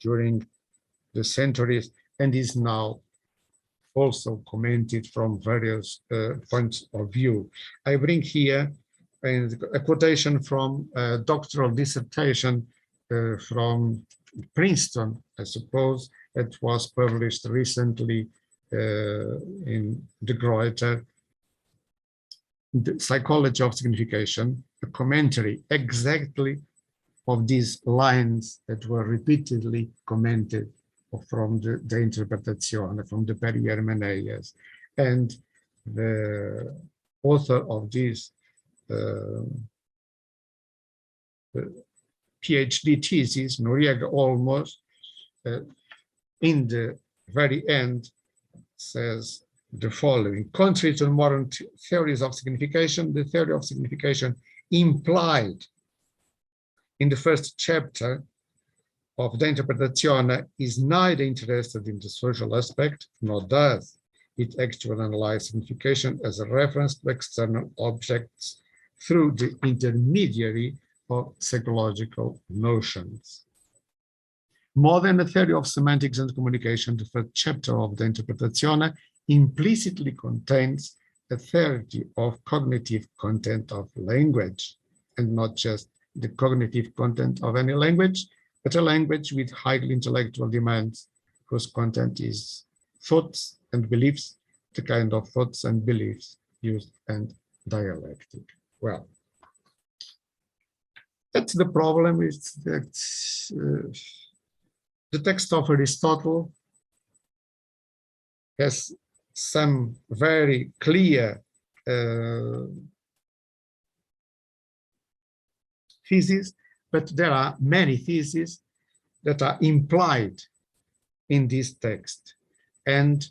during the centuries and is now also commented from various points of view. I bring here a quotation from a doctoral dissertation from Princeton, I suppose. It was published recently in the Gruyter, The Psychology of Signification, a commentary exactly of these lines that were repeatedly commented from the Interpretazione, from the Perihermeneias. And the author of this PhD thesis, Noriega Olmos, in the very end says the following: contrary to modern theories of signification, the theory of signification implied in the first chapter of the Interpretazione, is neither interested in the social aspect, nor does it actually analyze signification as a reference to external objects through the intermediary of psychological notions. More than a theory of semantics and communication, the first chapter of the Interpretazione implicitly contains a theory of cognitive content of language, and not just the cognitive content of any language, but a language with highly intellectual demands, whose content is thoughts and beliefs, the kind of thoughts and beliefs used in dialectic. Well, that's the problem, is that the text of Aristotle has some very clear theses, but there are many theses that are implied in this text. And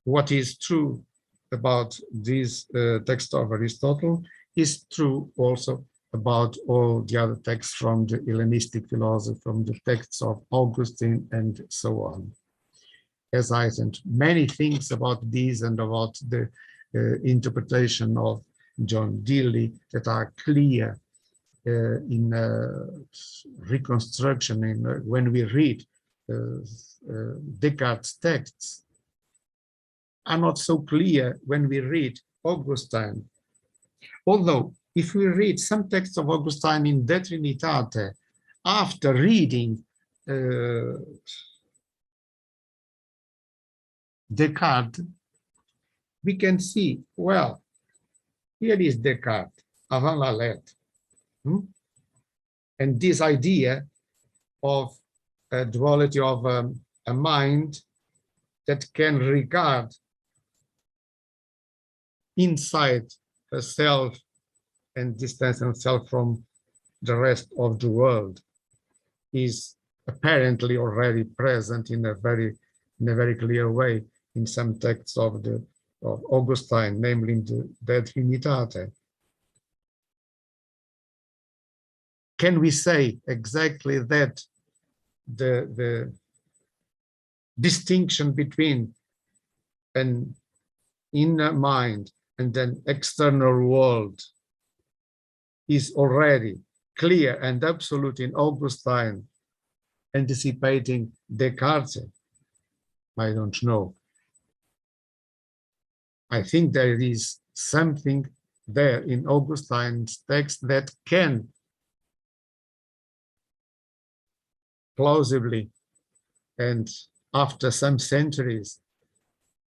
what is true about this text of Aristotle is true also about all the other texts from the Hellenistic philosophy, from the texts of Augustine and so on. As I said, many things about this and about the interpretation of John Deely that are clear in reconstruction, when we read Descartes' texts, are not so clear when we read Augustine. Although, if we read some texts of Augustine in De Trinitate, after reading Descartes, we can see, well, here is Descartes, avant la lettre. And this idea of a duality of a mind that can regard inside herself and distance herself from the rest of the world is apparently already present in a very clear way in some texts of Augustine, namely in the De Trinitate. Can we say exactly that the distinction between an inner mind and an external world is already clear and absolute in Augustine, anticipating Descartes? I don't know. I think there is something there in Augustine's text that can plausibly, and after some centuries,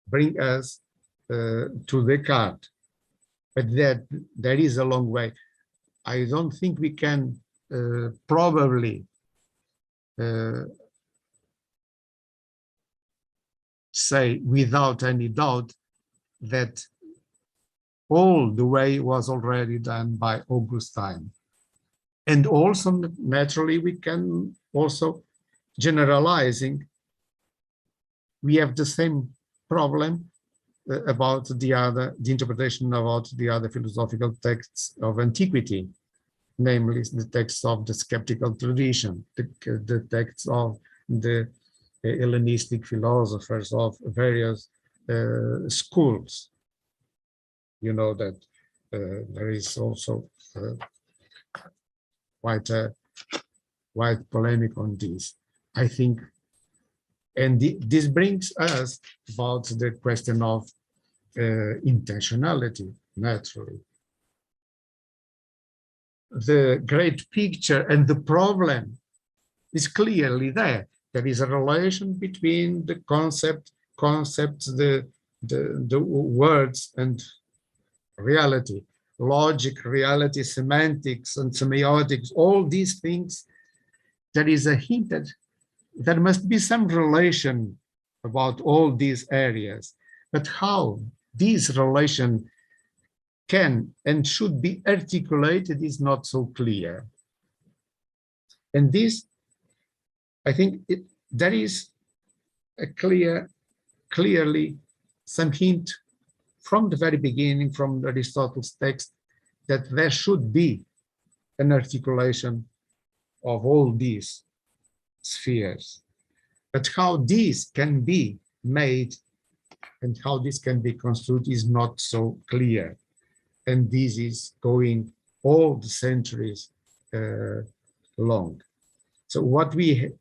bring us to Descartes. But that there is a long way. I don't think we can probably say without any doubt that all the way was already done by Augustine. And also, naturally, we can also generalizing. We have the same problem about the interpretation about the other philosophical texts of antiquity, namely the texts of the skeptical tradition, the texts of the Hellenistic philosophers of various schools. You know that there is also quite a wide polemic on this, I think. And this brings us about the question of intentionality, naturally. The great picture and the problem is clearly there. There is a relation between the concepts, the words and reality, logic, reality, semantics, and semiotics, all these things. There is a hint that there must be some relation about all these areas, but how this relation can and should be articulated is not so clear. And this, I think, there is a clearly some hint from the very beginning, from Aristotle's text, that there should be an articulation of all these spheres. But how this can be made and how this can be construed is not so clear. And this is going all the centuries long. So what we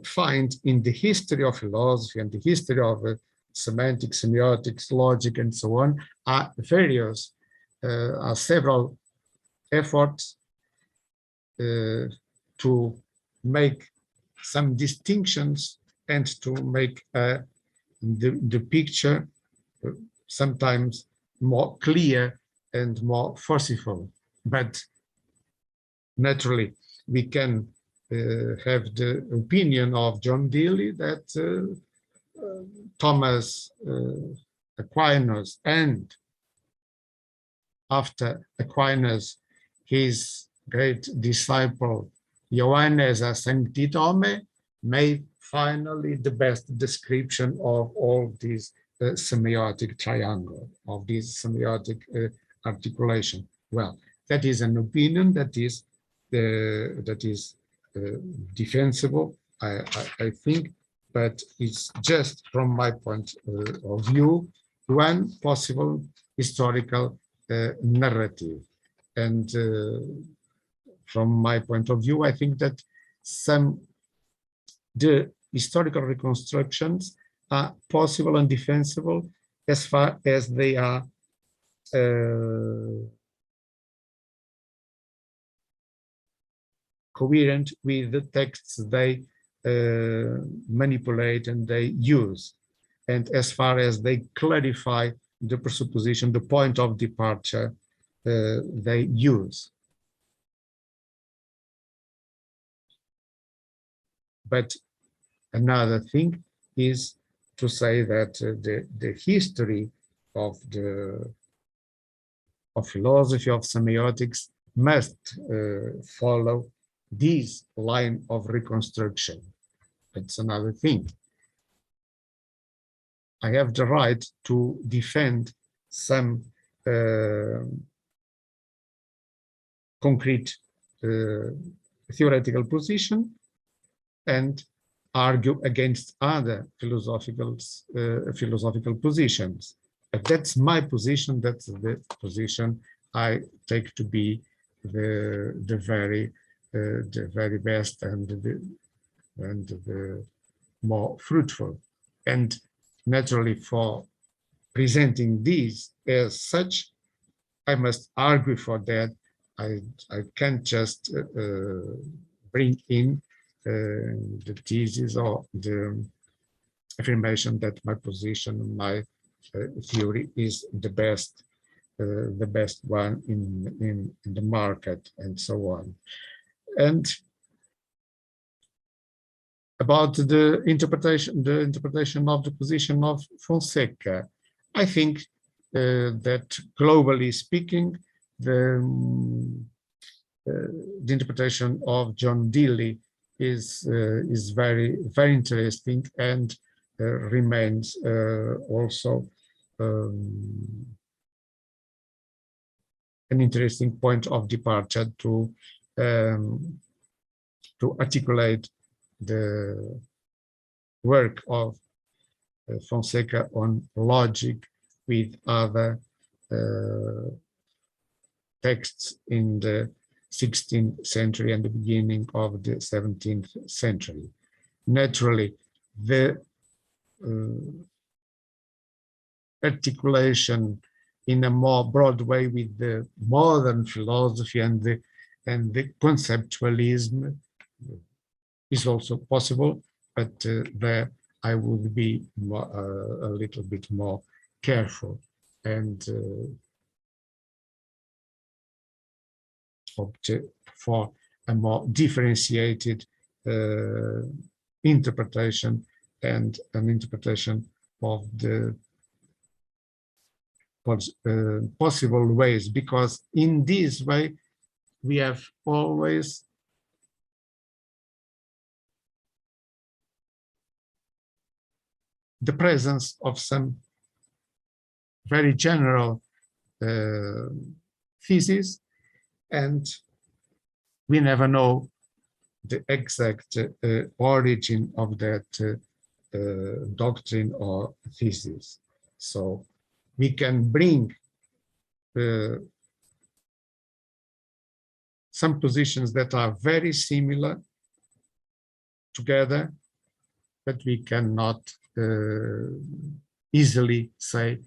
find in the history of philosophy and the history of semantics, semiotics, logic, and so on are several efforts to make some distinctions and to make the picture sometimes more clear and more forceful. But naturally, we can have the opinion of John Deely that Thomas Aquinas, and after Aquinas, his great disciple Johannes a Sancti Tome, made finally the best description of all these semiotic triangle, of this semiotic articulation. Well, that is an opinion that is defensible, I think, but it's just from my point of view, one possible historical narrative. And from my point of view, I think that the historical reconstructions are possible and defensible as far as they are coherent with the texts they manipulate and they use, and as far as they clarify the presupposition, the point of departure they use. But another thing is to say that the history of philosophy of semiotics must follow this line of reconstruction. That's another thing. I have the right to defend some concrete theoretical position and argue against other philosophical positions. But that's my position. That's the position I take to be the very best and the more fruitful. And naturally, for presenting these as such, I must argue for that. I can't just bring in the thesis or the affirmation that my position, my theory is the best one in the market, and so on. And about the interpretation of the position of Fonseca, I think that globally speaking, the interpretation of John Deely is very interesting and remains also an interesting point of departure to articulate the work of Fonseca on logic with other texts in the 16th century and the beginning of the 17th century. Naturally, the articulation in a more broad way with the modern philosophy and the conceptualism is also possible, but there I would be a little bit more careful and opt for a more differentiated interpretation and an interpretation of the possible ways, because in this way we have always the presence of some very general thesis and we never know the exact origin of that doctrine or thesis. So we can bring some positions that are very similar together, but we cannot easily say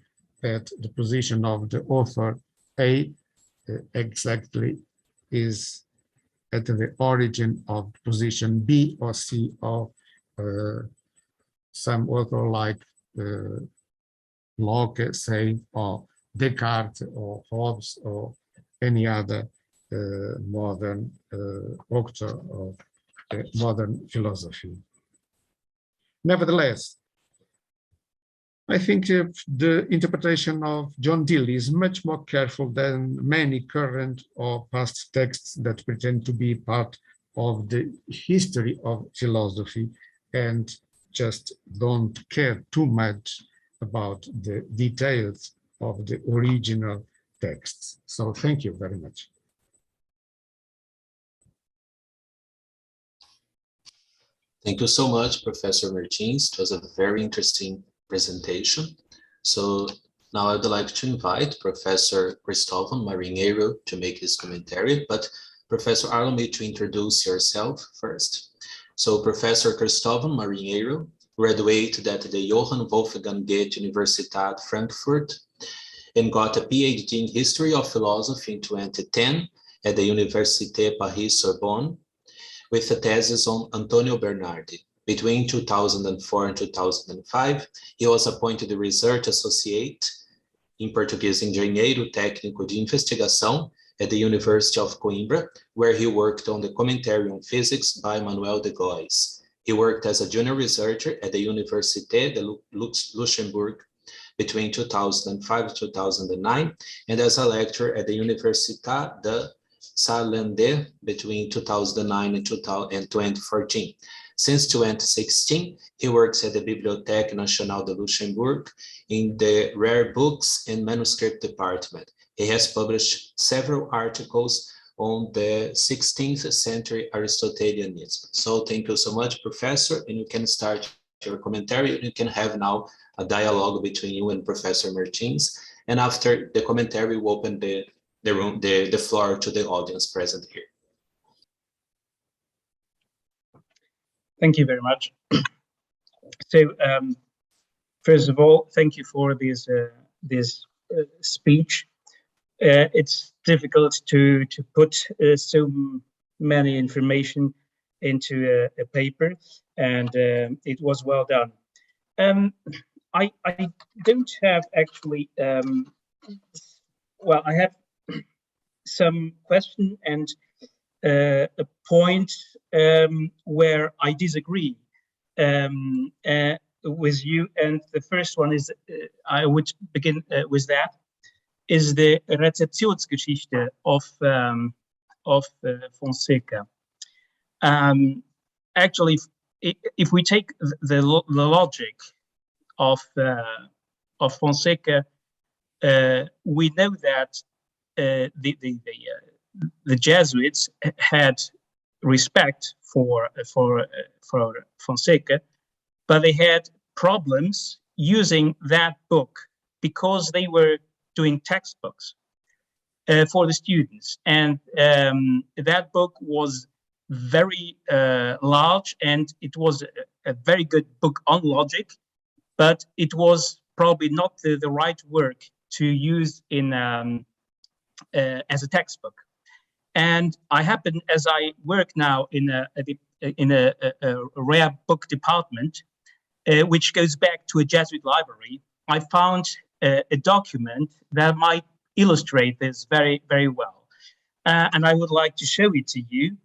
that the position of the author A exactly is at the origin of position B or C of some author like Locke, say, or Descartes or Hobbes or any other modern author of modern philosophy. Nevertheless, I think the interpretation of John Deely is much more careful than many current or past texts that pretend to be part of the history of philosophy and just don't care too much about the details of the original texts. So thank you very much. Thank you so much, Professor Martins. It was a very interesting presentation. So now I'd like to invite Professor Cristóvão Marinheiro to make his commentary, but Professor, allow me to introduce yourself first. So Professor Cristóvão Marinheiro graduated at the Johann Wolfgang Goethe Universität Frankfurt and got a PhD in History of Philosophy in 2010 at the Université Paris-Sorbonne with a thesis on Antonio Bernardi. Between 2004 and 2005, he was appointed Research Associate in Portuguese Engenheiro Técnico de Investigação at the University of Coimbra, where he worked on the commentary on physics by Manuel de Góis. He worked as a junior researcher at the Université de Luxembourg between 2005 and 2009, and as a lecturer at the Universitat de Saarlande between 2009 and 2014. Since 2016, he works at the Bibliothèque Nationale de Luxembourg in the Rare Books and Manuscript Department. He has published several articles on the 16th century Aristotelianism. So thank you so much, Professor, and you can start your commentary. You can have now a dialogue between you and Professor Martins. And after the commentary, we'll open the floor to the audience present here. Thank you very much. So, first of all, thank you for this speech. It's difficult to put so many information into a paper, and it was well done. I don't have actually. Well, I have some question and a point where I disagree with you, and the first one is I would begin with that is the Rezeptionsgeschichte of Fonseca. Actually, if we take the logic of Fonseca, we know that the Jesuits had respect for Fonseca, but they had problems using that book because they were doing textbooks for the students, and that book was very large, and it was a very good book on logic, but it was probably not the right work to use in as a textbook. And I happen, as I work now in a rare book department, which goes back to a Jesuit library, I found a document that might illustrate this very, very well. And I would like to show it to you.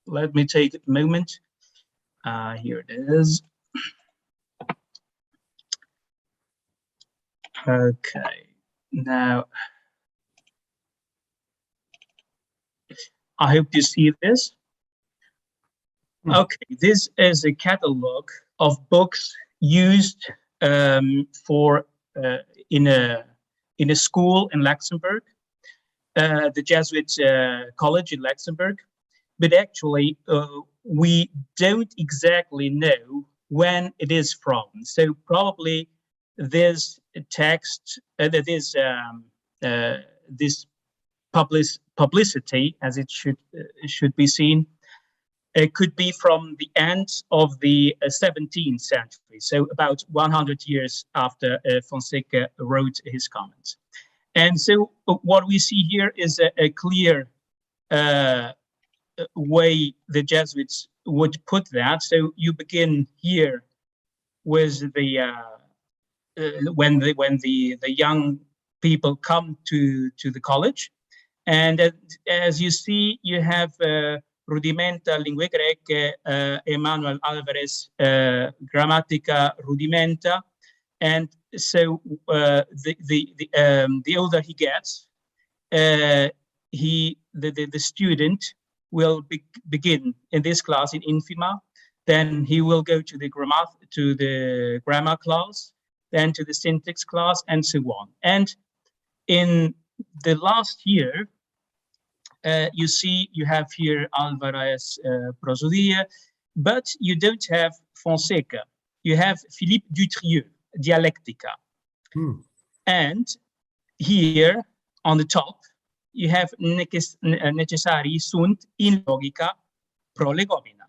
Let me take a moment. Here it is. Okay, now I hope you see this. Okay, this is a catalog of books used for in a school in Luxembourg. the Jesuit college in Luxembourg, but actually we don't exactly know when it is from. So probably this text, this publicity, as it should be seen, it could be from the end of the 17th century, so about 100 years after Fonseca wrote his comments. And so what we see here is a clear way the Jesuits would put that. So you begin here with the when the young people come to the college, and as you see, you have Rudimenta Lingue Greche, Emmanuel Alvarez, Grammatica Rudimenta, and so the older he gets, the student will begin in this class in Infima, then he will go to the grammar class, then to the syntax class, and so on. And in the last year, you see, you have here Alvarez Prosodia, but you don't have Fonseca. You have Philippe Dutrieux, Dialectica. And here on the top, you have necessari sunt in logica prolegomena.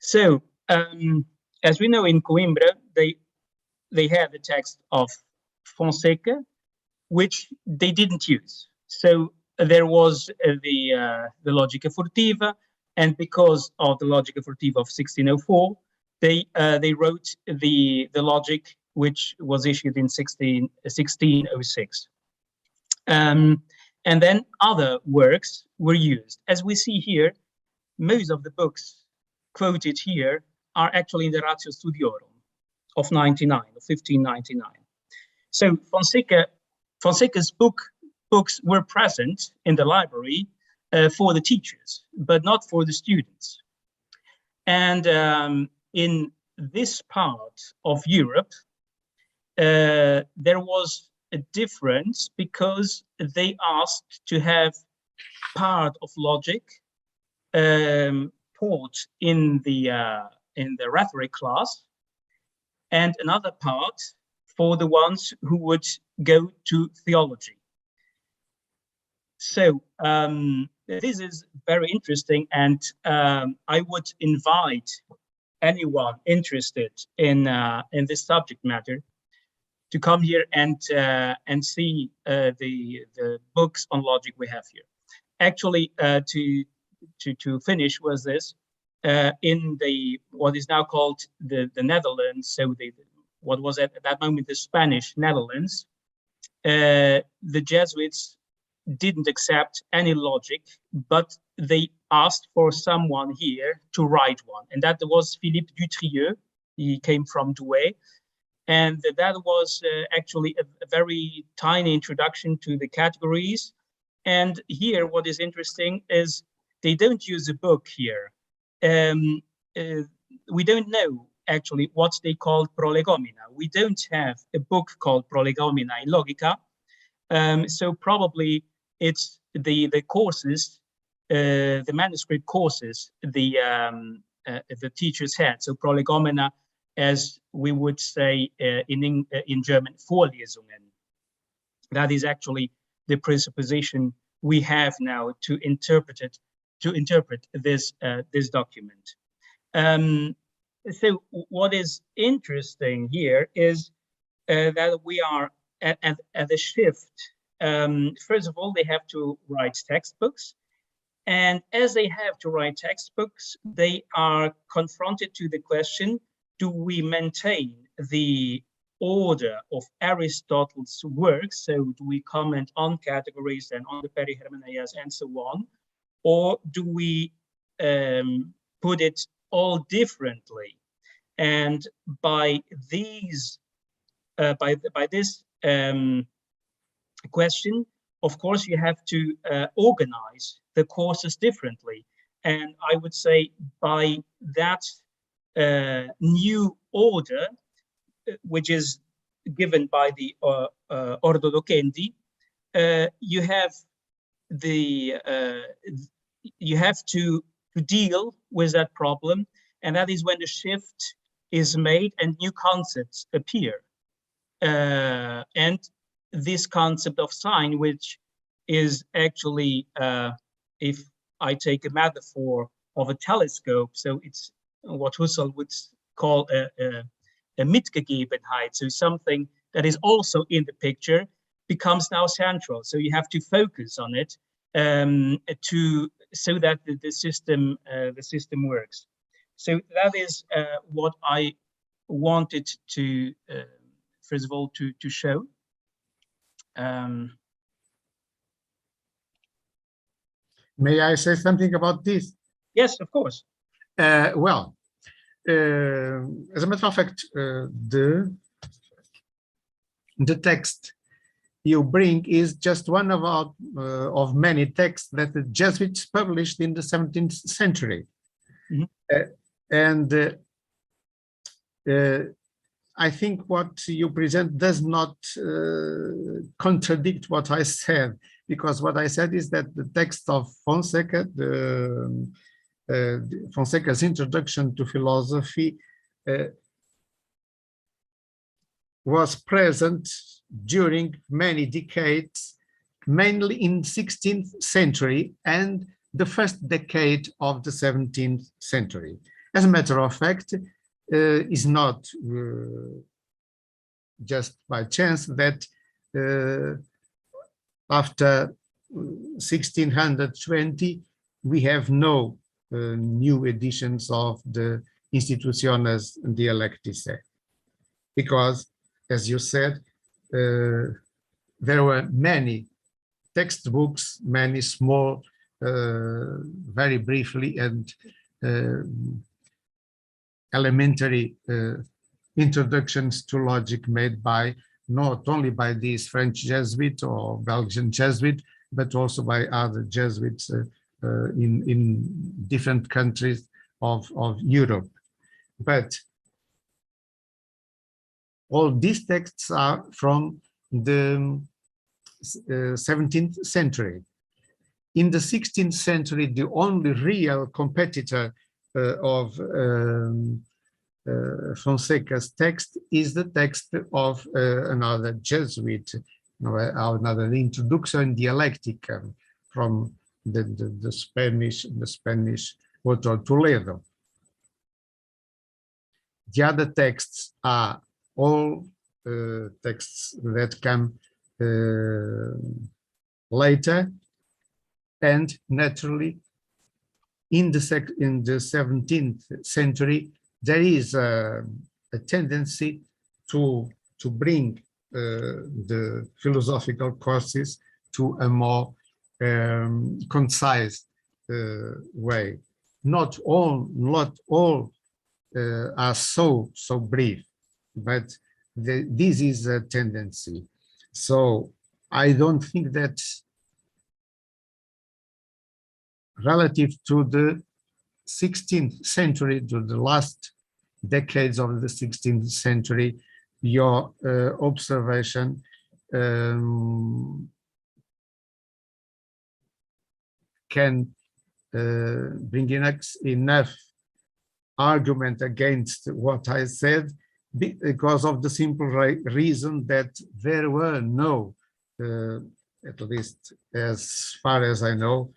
So, as we know, in Coimbra, they had the text of Fonseca, which they didn't use. So there was the Logica Furtiva, and because of the Logica Furtiva of 1604, they wrote the logic which was issued in 1606. And then other works were used. As we see here, most of the books quoted here are actually in the Ratio Studiorum of 1599. So Fonseca's books were present in the library for the teachers, but not for the students. And in this part of Europe, there was a difference because they asked to have part of logic taught in the rhetoric class, and another part for the ones who would go to theology. So this is very interesting, and I would invite anyone interested in this subject matter to come here and see the books on logic we have here. Actually, to finish with this, in what is now called the Netherlands, so what was at that moment the Spanish Netherlands, the Jesuits didn't accept any logic, but they asked for someone here to write one, and that was Philippe Dutrieux. He came from Douai, and that was actually a very tiny introduction to the categories. And here, what is interesting is they don't use a book here. We don't know actually what they called prolegomena. We don't have a book called prolegomena in Logica, so probably it's the courses, the manuscript courses the teachers had. So prolegomena, as we would say in German, Vorlesungen. That is actually the presupposition we have now to interpret this document. So what is interesting here is that we are at a shift. First of all, they have to write textbooks. And as they have to write textbooks, they are confronted to the question, do we maintain the order of Aristotle's works? So do we comment on categories and on the perihermeneias and so on? Or do we put it all differently? And by these, by this question, of course, you have to organize the courses differently. And I would say by that new order, which is given by the Ordo Docendi, you have to deal with that problem, and that is when the shift is made and new concepts appear. And this concept of sign, which is actually, if I take a metaphor of a telescope, so it's what Husserl would call a Mitgegebenheit, so something that is also in the picture becomes now central. So you have to focus on it so that the system works. So that is what I wanted to first of all to show. May I say something about this? Yes, of course. Well, as a matter of fact, the text you bring is just one of many texts that the Jesuits published in the 17th century. Mm-hmm. I think what you present does not contradict what I said, because what I said is that the text of Fonseca, Fonseca's Introduction to Philosophy, was present during many decades, mainly in the 16th century and the first decade of the 17th century. As a matter of fact, is not just by chance that after 1620 we have no new editions of the Institutiones Dialecticae, because, as you said, there were many textbooks, many small, very briefly and elementary introductions to logic made by not only by these French Jesuit or Belgian Jesuit, but also by other Jesuits in different countries of Europe. But all these texts are from the 17th century. In the 16th century, the only real competitor of Fonseca's text is the text of another Jesuit, another Introduction Dialectica from the Spanish author Toledo. The other texts are all texts that come later, and naturally in the 17th century there is a tendency to bring the philosophical courses to a more concise way. Not all are so brief, but this is a tendency. So I don't think that relative to the 16th century, to the last decades of the 16th century, your observation can bring enough argument against what I said, because of the simple reason that there were no, at least as far as I know,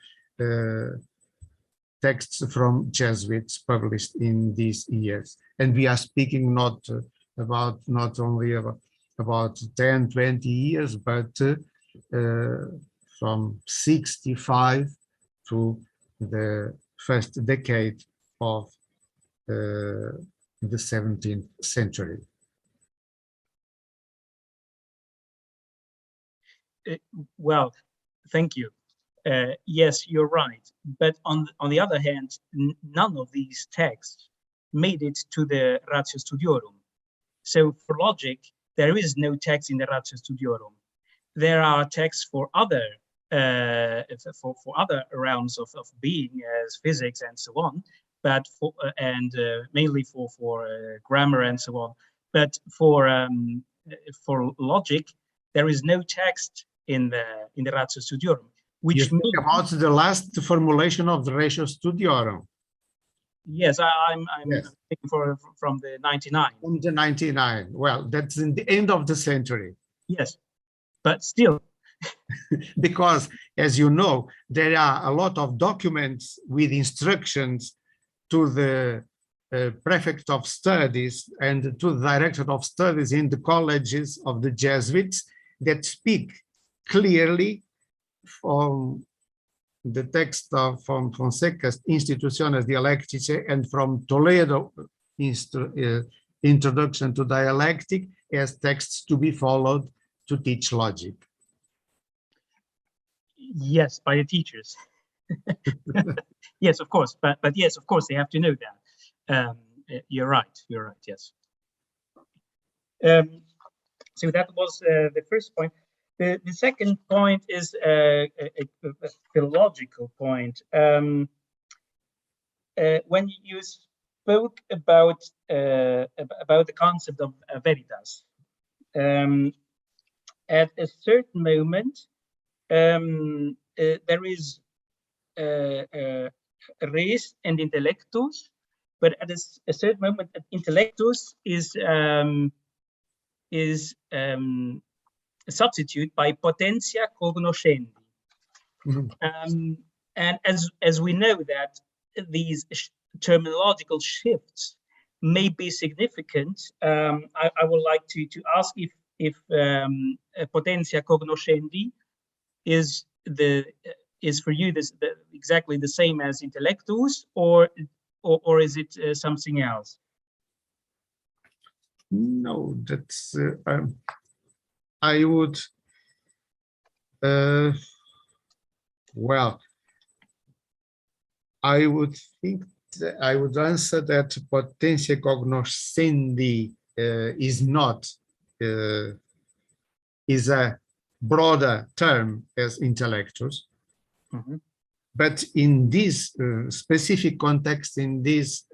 texts from Jesuits published in these years. And we are speaking not only about 10, 20 years, but from 65 to the first decade of the 17th century. Well, thank you. Yes, you're right. But on the other hand, none of these texts made it to the Ratio Studiorum. So for logic, there is no text in the Ratio Studiorum. There are texts for other other realms of being, as physics and so on, but mainly for grammar and so on. But for for logic, there is no text in the ratio studiorum, which you means about the last formulation of the ratio studiorum. Yes, I'm Yes. thinking from the 99. From the 99. Well, that's in the end of the century. Yes, but still. Because, as you know, there are a lot of documents with instructions to the prefect of studies and to the director of studies in the colleges of the Jesuits that speak clearly from the text from Fonseca's Institutiones Dialecticae and from Toledo Introduction to Dialectic as texts to be followed to teach logic. Yes, by the teachers. Yes, of course, but yes, of course, they have to know that. You're right. Yes. So that was the first point. The second point is a philological point. When you spoke about the concept of veritas, at a certain moment, there is res and intellectus, but at a certain moment, intellectus is substituted by potentia cognoscendi. Mm-hmm. And as we know that these terminological shifts may be significant, I would like to ask if potentia cognoscendi is for you exactly the same as intellectus, or is it something else? No, that's I would well, I would think I would answer that potentia cognoscendi is not is a broader term as intellectus. Mm-hmm. But in this specific context, in this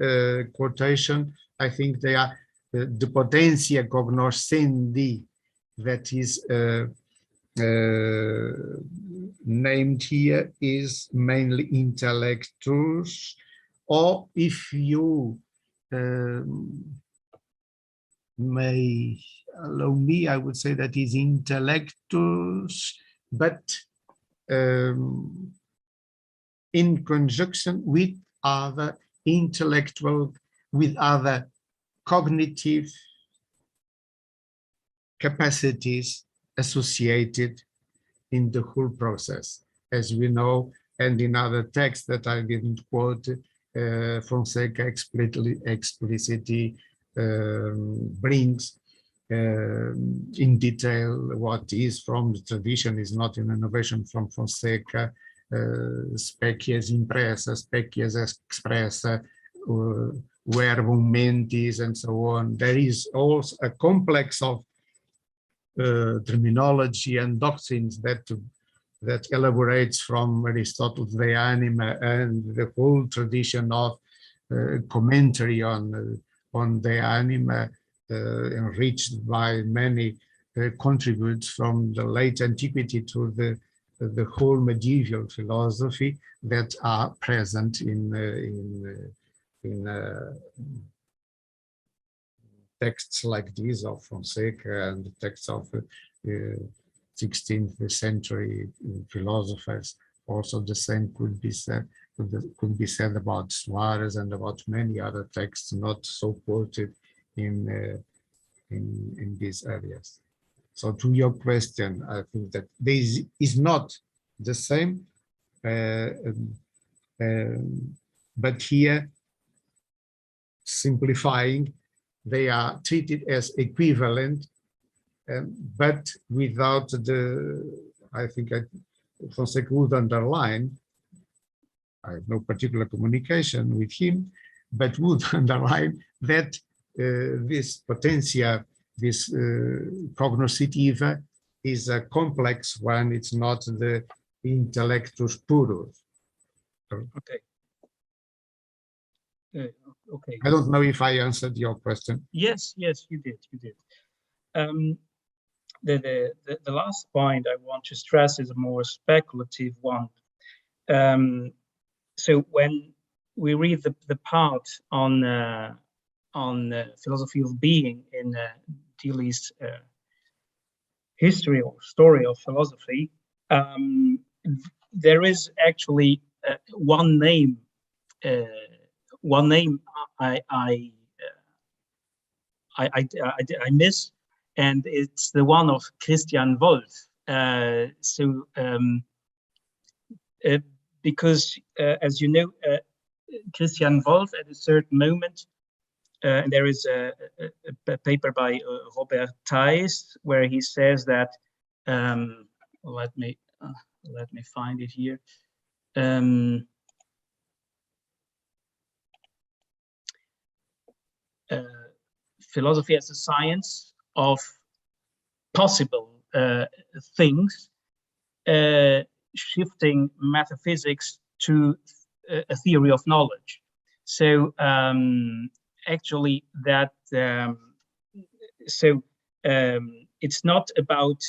quotation, I think they are the potentia cognoscendi that is named here is mainly intellectus, or if you may allow me, I would say that is intellectus, but in conjunction with other intellectual, with other cognitive capacities associated in the whole process. As we know, and in other texts that I didn't quote, Fonseca explicitly brings in detail what is from the tradition, is not an innovation from Fonseca, species impressa, species expressa, verbum mentis, and so on. There is also a complex of terminology and doctrines that elaborates from Aristotle's De Anima and the whole tradition of commentary on De Anima, enriched by many contributes from the late antiquity to the whole medieval philosophy that are present in texts like these of Fonseca and the texts of 16th century philosophers. Also, the same could be said about Suarez and about many other texts not so quoted in these areas. So, to your question, I think that this is not the same, but here, simplifying, they are treated as equivalent, but without I think Fonseca would underline, I have no particular communication with him, but would underline that this potentia, this cognoscitiva, is a complex one. It's not the intellectus purus. Okay. Okay. I don't know if I answered your question. Yes, you did. the last point I want to stress is a more speculative one. So when we read the part on philosophy of being in Deely's history or story of philosophy, there is actually one name I miss, and it's the one of Christian Wolff. Because as you know, Christian Wolff at a certain moment, and there is a paper by Robert Thijs where he says that, let me find it here. Philosophy as a science of possible things, shifting metaphysics to a theory of knowledge. So actually that, it's not about,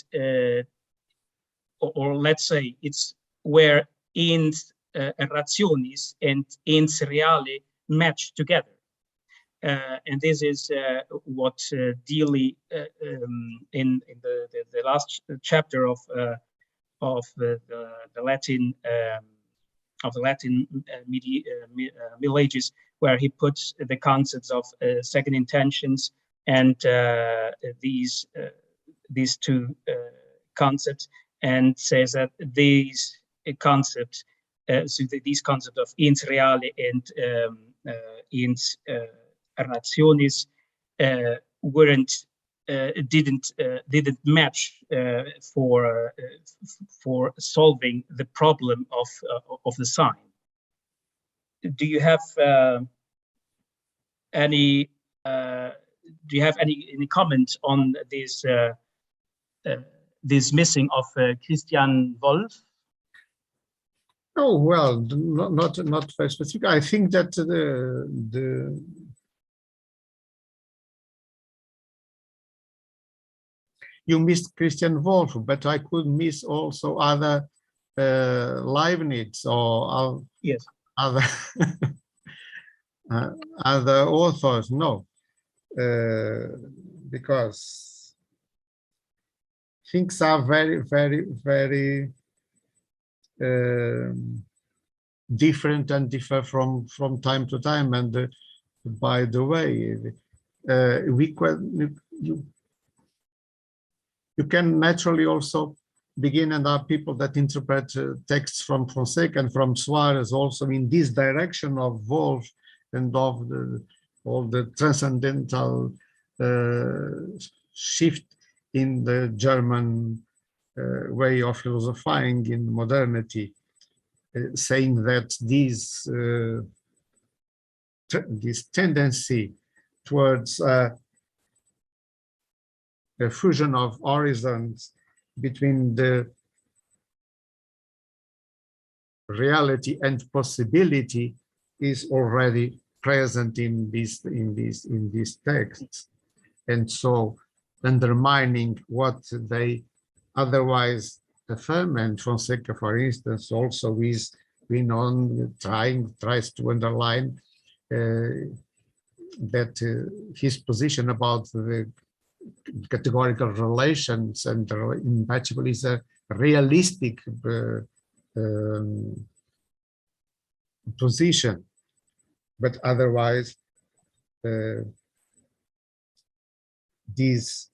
or let's say it's where ins rationis and ins reale match together. And this is what Deely in the last chapter of the Latin Middle Ages, where he puts the concepts of second intentions and these two concepts, and says that these concepts, these concepts of ins reale and ins rationis didn't match for solving the problem of the sign. Do you have any comment on this this missing of Christian Wolff? Oh well, not very specific. I think that you missed Christian Wolff, but I could miss also other Leibniz or yes, other other authors. No, because things are very, very, very different and differ from time to time. And by the way, you can naturally also begin, and are people that interpret texts from Fonseca and from Suarez also in this direction of Wolff and of all the transcendental shift in the German way of philosophizing in modernity, saying that this tendency towards a fusion of horizons between the reality and possibility is already present in these texts, and so undermining what they otherwise affirm. And Fonseca, for instance, also is tries to underline that his position about the categorical relations and incompatible is a realistic position, but otherwise these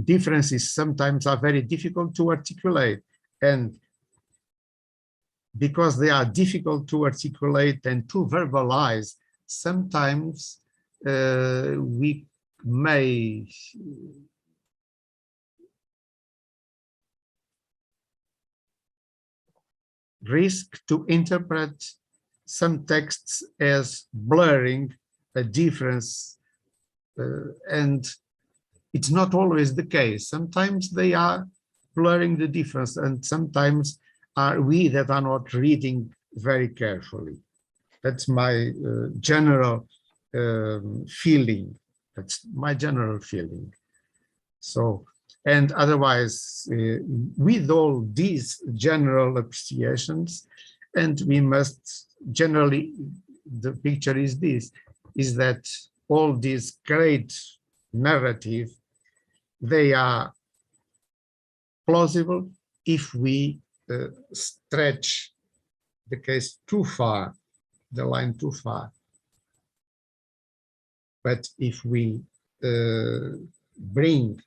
differences sometimes are very difficult to articulate, and because they are difficult to articulate and to verbalize, sometimes we may risk to interpret some texts as blurring a difference, and it's not always the case. Sometimes they are blurring the difference, and sometimes are we that are not reading very carefully. That's my general feeling That's my general feeling. So, and otherwise, with all these general appreciations, and we must generally, the picture is this, is that all these great narrative, they are plausible if we stretch the case too far, the line too far. But if we bring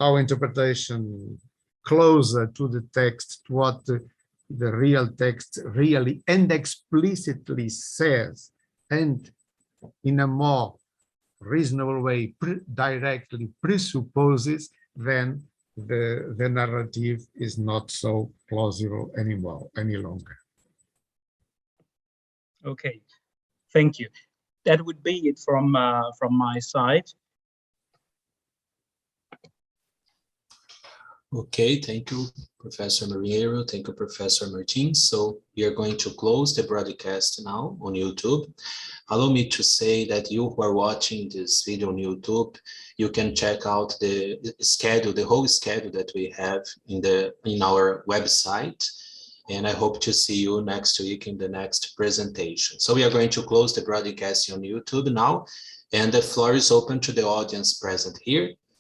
our interpretation closer to the text, to what the real text really and explicitly says, and in a more reasonable way directly presupposes, then the narrative is not so plausible anymore, any longer. Okay, thank you. That would be it from my side. Okay, thank you, Professor Marinheiro. Thank you, Professor Martin. So we are going to close the broadcast now on YouTube. Allow me to say that you who are watching this video on YouTube, you can check out the schedule, the whole schedule that we have in our website. And I hope to see you next week in the next presentation. So we are going to close the broadcast on YouTube now, and the floor is open to the audience present here.